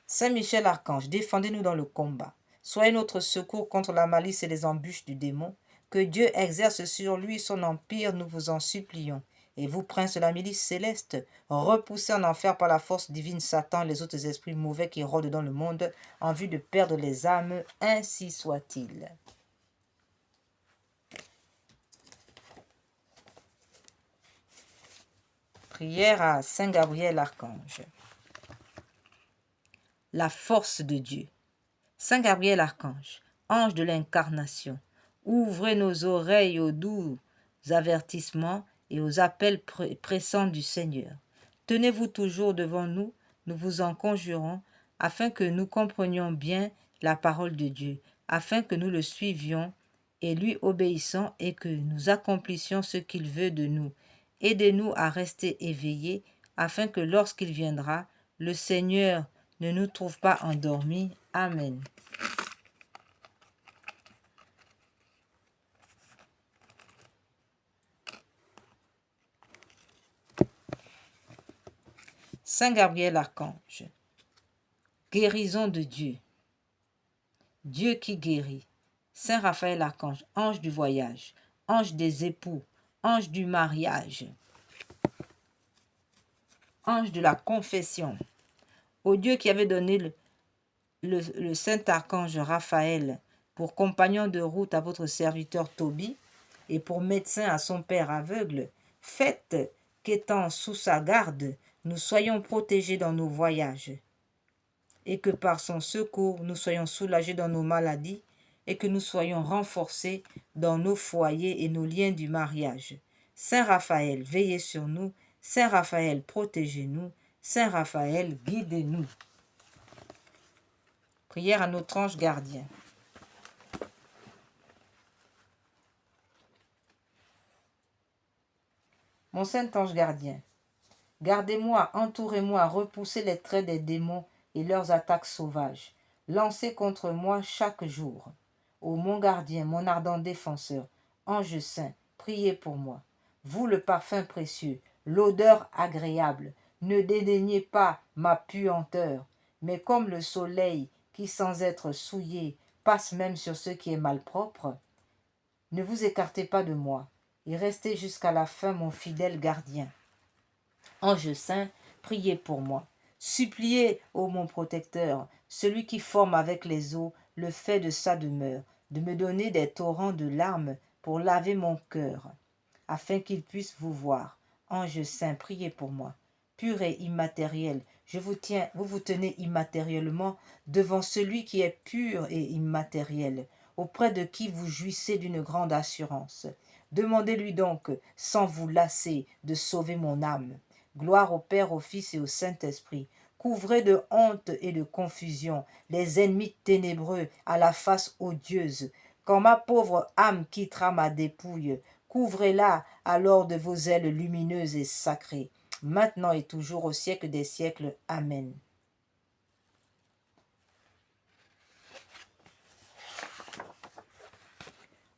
Saint Michel Archange, défendez-nous dans le combat. Soyez notre secours contre la malice et les embûches du démon. Que Dieu exerce sur lui son empire, nous vous en supplions. Et vous, princes de la milice céleste, repoussez en enfer par la force divine Satan et les autres esprits mauvais qui rôdent dans le monde en vue de perdre les âmes, ainsi soit-il. Prière à Saint Gabriel Archange. La force de Dieu, Saint Gabriel Archange, ange de l'incarnation, ouvrez nos oreilles aux doux avertissements et aux appels pressants du Seigneur. Tenez-vous toujours devant nous, nous vous en conjurons, afin que nous comprenions bien la parole de Dieu, afin que nous le suivions et lui obéissons et que nous accomplissions ce qu'il veut de nous. Aidez-nous à rester éveillés, afin que lorsqu'il viendra, le Seigneur ne nous trouve pas endormis. Amen. Saint Gabriel Archange, guérison de Dieu, Dieu qui guérit. Saint Raphaël Archange, ange du voyage, ange des époux, ange du mariage, ange de la confession. Au Dieu qui avait donné le saint archange Raphaël pour compagnon de route à votre serviteur Tobie et pour médecin à son père aveugle, faites qu'étant sous sa garde, nous soyons protégés dans nos voyages et que par son secours, nous soyons soulagés dans nos maladies et que nous soyons renforcés dans nos foyers et nos liens du mariage. Saint Raphaël, veillez sur nous. Saint Raphaël, protégez-nous. Saint Raphaël, guidez-nous. Prière à notre ange gardien. Mon saint ange gardien, gardez-moi, entourez-moi, repoussez les traits des démons et leurs attaques sauvages, lancées contre moi chaque jour. Ô mon gardien, mon ardent défenseur, ange saint, priez pour moi. Vous le parfum précieux, l'odeur agréable, ne dédaignez pas ma puanteur, mais comme le soleil qui, sans être souillé, passe même sur ce qui est malpropre, ne vous écartez pas de moi, et restez jusqu'à la fin mon fidèle gardien. Ange saint, priez pour moi. Suppliez, ô mon protecteur, celui qui forme avec les eaux le fait de sa demeure, de me donner des torrents de larmes pour laver mon cœur, afin qu'il puisse vous voir. Ange saint, priez pour moi. Pur et immatériel, vous vous tenez immatériellement devant celui qui est pur et immatériel, auprès de qui vous jouissez d'une grande assurance. Demandez-lui donc, sans vous lasser, de sauver mon âme. Gloire au Père, au Fils et au Saint-Esprit. Couvrez de honte et de confusion les ennemis ténébreux à la face odieuse. Quand ma pauvre âme quittera ma dépouille, couvrez-la alors de vos ailes lumineuses et sacrées, maintenant et toujours au siècle des siècles. Amen.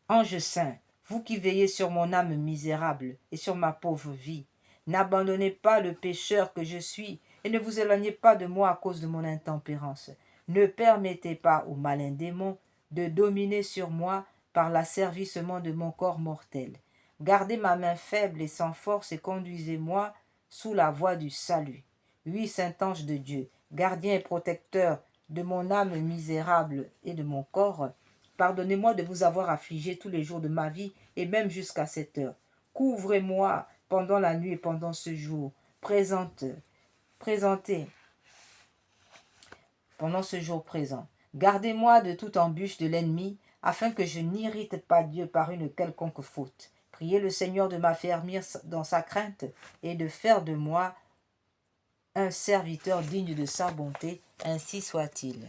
Ange saint, vous qui veillez sur mon âme misérable et sur ma pauvre vie, n'abandonnez pas le pécheur que je suis et ne vous éloignez pas de moi à cause de mon intempérance. Ne permettez pas au malin démon de dominer sur moi par l'asservissement de mon corps mortel. Gardez ma main faible et sans force et conduisez-moi sous la voie du salut. Oui, saint ange de Dieu, gardien et protecteur de mon âme misérable et de mon corps, pardonnez-moi de vous avoir affligé tous les jours de ma vie et même jusqu'à cette heure. Couvrez-moi pendant la nuit et pendant ce jour. Présentez pendant ce jour présent. Gardez-moi de toute embûche de l'ennemi, afin que je n'irrite pas Dieu par une quelconque faute. Priez le Seigneur de m'affermir dans sa crainte et de faire de moi un serviteur digne de sa bonté, ainsi soit-il.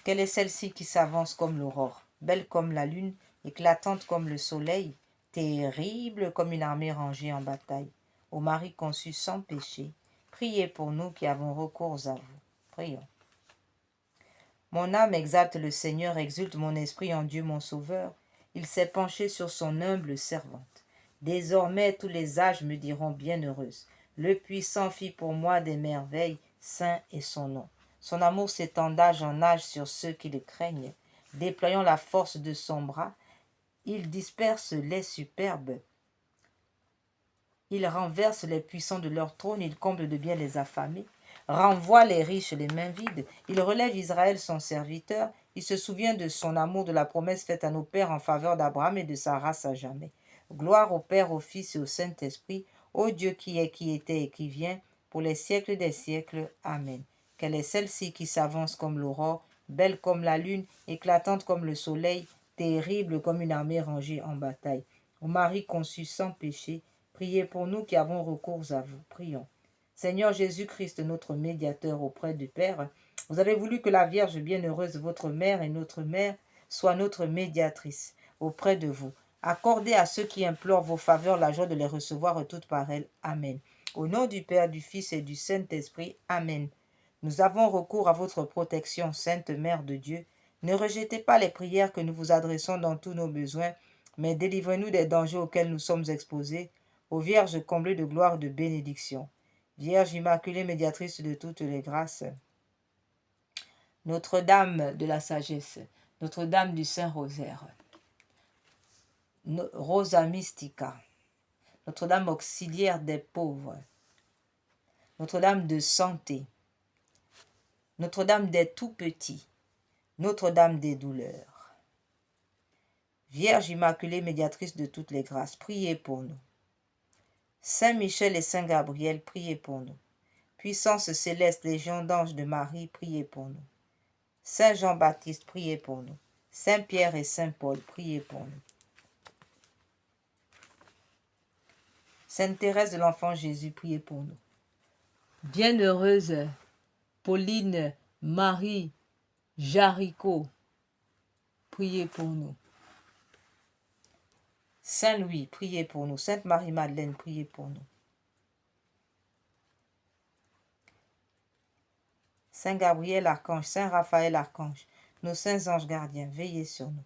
Quelle est celle-ci qui s'avance comme l'aurore, belle comme la lune, éclatante comme le soleil, terrible comme une armée rangée en bataille? Ô Marie conçue sans péché, priez pour nous qui avons recours à vous. Prions. Mon âme exalte le Seigneur, exulte mon esprit en Dieu mon Sauveur. Il s'est penché sur son humble servante. Désormais tous les âges me diront bienheureuse. Le Puissant fit pour moi des merveilles, saint est son nom. Son amour s'étend d'âge en âge sur ceux qui le craignent. Déployant la force de son bras, il disperse les superbes. Il renverse les puissants de leur trône, il comble de bien les affamés, renvoie les riches les mains vides, il relève Israël son serviteur, Il se souvient de son amour, de la promesse faite à nos pères en faveur d'Abraham et de sa race à jamais. Gloire au Père, au Fils et au Saint-Esprit, ô Dieu qui est, qui était et qui vient, pour les siècles des siècles. Amen. Quelle est celle-ci qui s'avance comme l'aurore, belle comme la lune, éclatante comme le soleil, terrible comme une armée rangée en bataille. Ô Marie conçue sans péché, priez pour nous qui avons recours à vous. Prions. Seigneur Jésus-Christ, notre médiateur auprès du Père, vous avez voulu que la Vierge bienheureuse, votre mère et notre mère, soit notre médiatrice auprès de vous. Accordez à ceux qui implorent vos faveurs la joie de les recevoir toutes par elle. Amen. Au nom du Père, du Fils et du Saint-Esprit. Amen. Nous avons recours à votre protection, Sainte Mère de Dieu. Ne rejetez pas les prières que nous vous adressons dans tous nos besoins, mais délivrez-nous des dangers auxquels nous sommes exposés, ô Vierge comblée de gloire et de bénédiction. Vierge Immaculée, médiatrice de toutes les grâces, Notre-Dame de la sagesse, Notre-Dame du Saint-Rosaire, Rosa Mystica, Notre-Dame auxiliaire des pauvres, Notre-Dame de santé, Notre-Dame des tout-petits, Notre-Dame des douleurs. Vierge Immaculée, médiatrice de toutes les grâces, priez pour nous. Saint Michel et Saint Gabriel, priez pour nous. Puissance céleste, légion d'anges de Marie, priez pour nous. Saint Jean-Baptiste, priez pour nous. Saint Pierre et Saint Paul, priez pour nous. Sainte Thérèse de l'Enfant Jésus, priez pour nous. Bienheureuse Pauline Marie Jaricot, priez pour nous. Saint Louis, priez pour nous. Sainte Marie-Madeleine, priez pour nous. Saint Gabriel Archange, Saint Raphaël Archange, nos saints anges gardiens, veillez sur nous.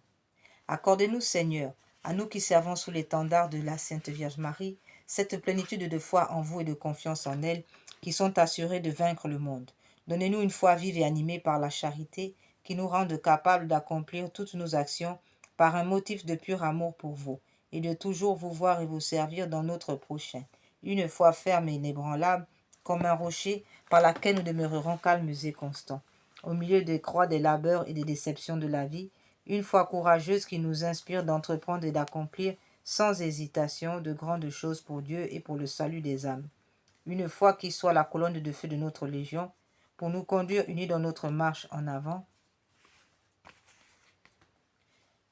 Accordez-nous, Seigneur, à nous qui servons sous l'étendard de la Sainte Vierge Marie, cette plénitude de foi en vous et de confiance en elle, qui sont assurés de vaincre le monde. Donnez-nous une foi vive et animée par la charité, qui nous rende capables d'accomplir toutes nos actions par un motif de pur amour pour vous, et de toujours vous voir et vous servir dans notre prochain. Une foi ferme et inébranlable, comme un rocher, par laquelle nous demeurerons calmes et constants. Au milieu des croix, des labeurs et des déceptions de la vie, une foi courageuse qui nous inspire d'entreprendre et d'accomplir sans hésitation de grandes choses pour Dieu et pour le salut des âmes. Une foi qui soit la colonne de feu de notre légion, pour nous conduire unis dans notre marche en avant,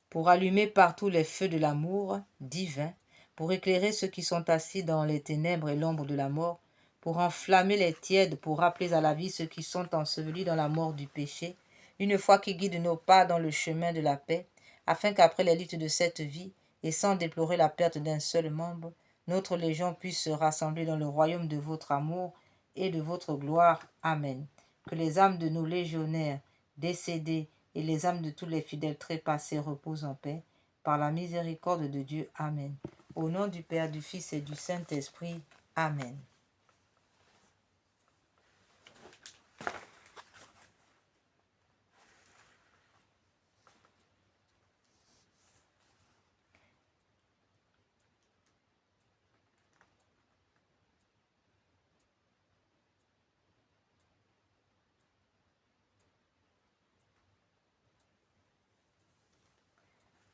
pour allumer partout les feux de l'amour divin, pour éclairer ceux qui sont assis dans les ténèbres et l'ombre de la mort, pour enflammer les tièdes, pour rappeler à la vie ceux qui sont ensevelis dans la mort du péché, une foi qui guide nos pas dans le chemin de la paix, afin qu'après les luttes de cette vie, et sans déplorer la perte d'un seul membre, notre légion puisse se rassembler dans le royaume de votre amour et de votre gloire. Amen. Que les âmes de nos légionnaires décédés et les âmes de tous les fidèles trépassés reposent en paix, par la miséricorde de Dieu. Amen. Au nom du Père, du Fils et du Saint-Esprit. Amen.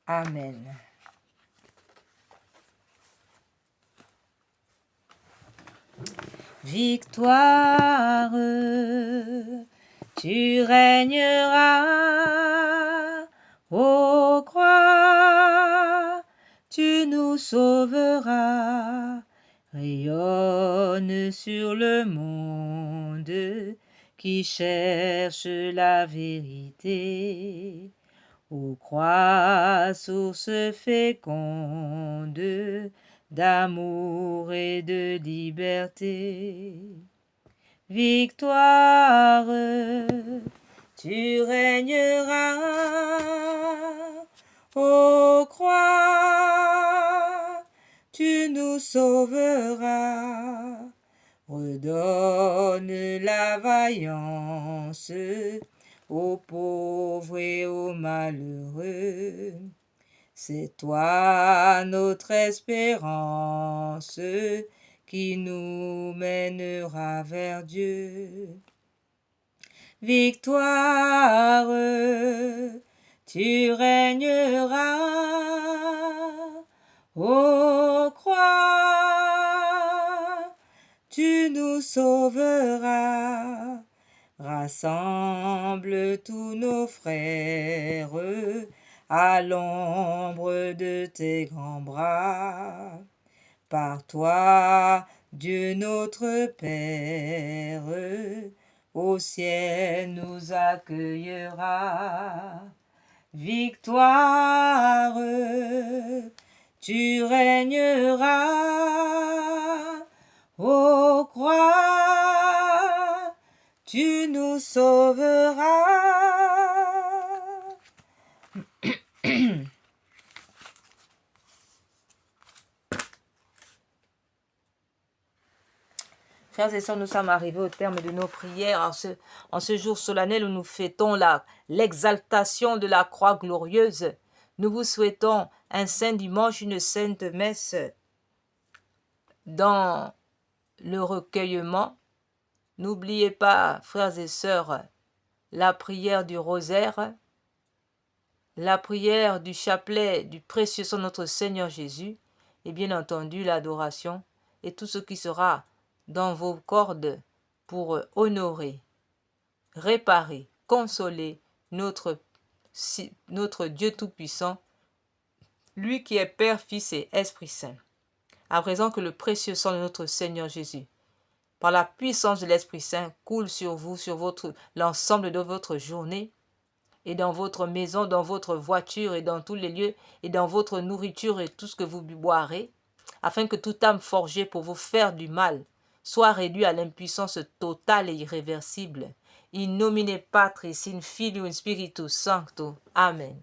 Amen. Victoire, tu régneras, ô croix, tu nous sauveras, rayonne sur le monde qui cherche la vérité. Ô croix, source féconde d'amour et de liberté. Victoire, tu régneras, ô croix, tu nous sauveras. Redonne la vaillance aux pauvres et aux malheureux. C'est toi notre espérance qui nous mènera vers Dieu. victoire, tu régneras, ô croix, tu nous sauveras. Rassemble tous nos frères à l'ombre de tes grands bras. Par toi, Dieu notre Père, au ciel nous accueillera. Victoire, tu régneras, ô croix, tu nous sauveras. Frères et sœurs, nous sommes arrivés au terme de nos prières en ce jour solennel où nous fêtons l'exaltation de la croix glorieuse. Nous vous souhaitons un saint dimanche, une sainte messe dans le recueillement. N'oubliez pas, frères et sœurs, la prière du rosaire, la prière du chapelet du précieux sang de notre Seigneur Jésus et bien entendu l'adoration et tout ce qui sera dans vos cordes pour honorer, réparer, consoler notre Dieu Tout-Puissant, lui qui est Père, Fils et Esprit Saint. À présent que le précieux sang de notre Seigneur Jésus, par la puissance de l'Esprit Saint, coule sur vous, sur l'ensemble de votre journée, et dans votre maison, dans votre voiture et dans tous les lieux, et dans votre nourriture et tout ce que vous boirez, afin que toute âme forgée pour vous faire du mal soit réduite à l'impuissance totale et irréversible. In nomine Patris, in Filium Spiritus Sancto. Amen.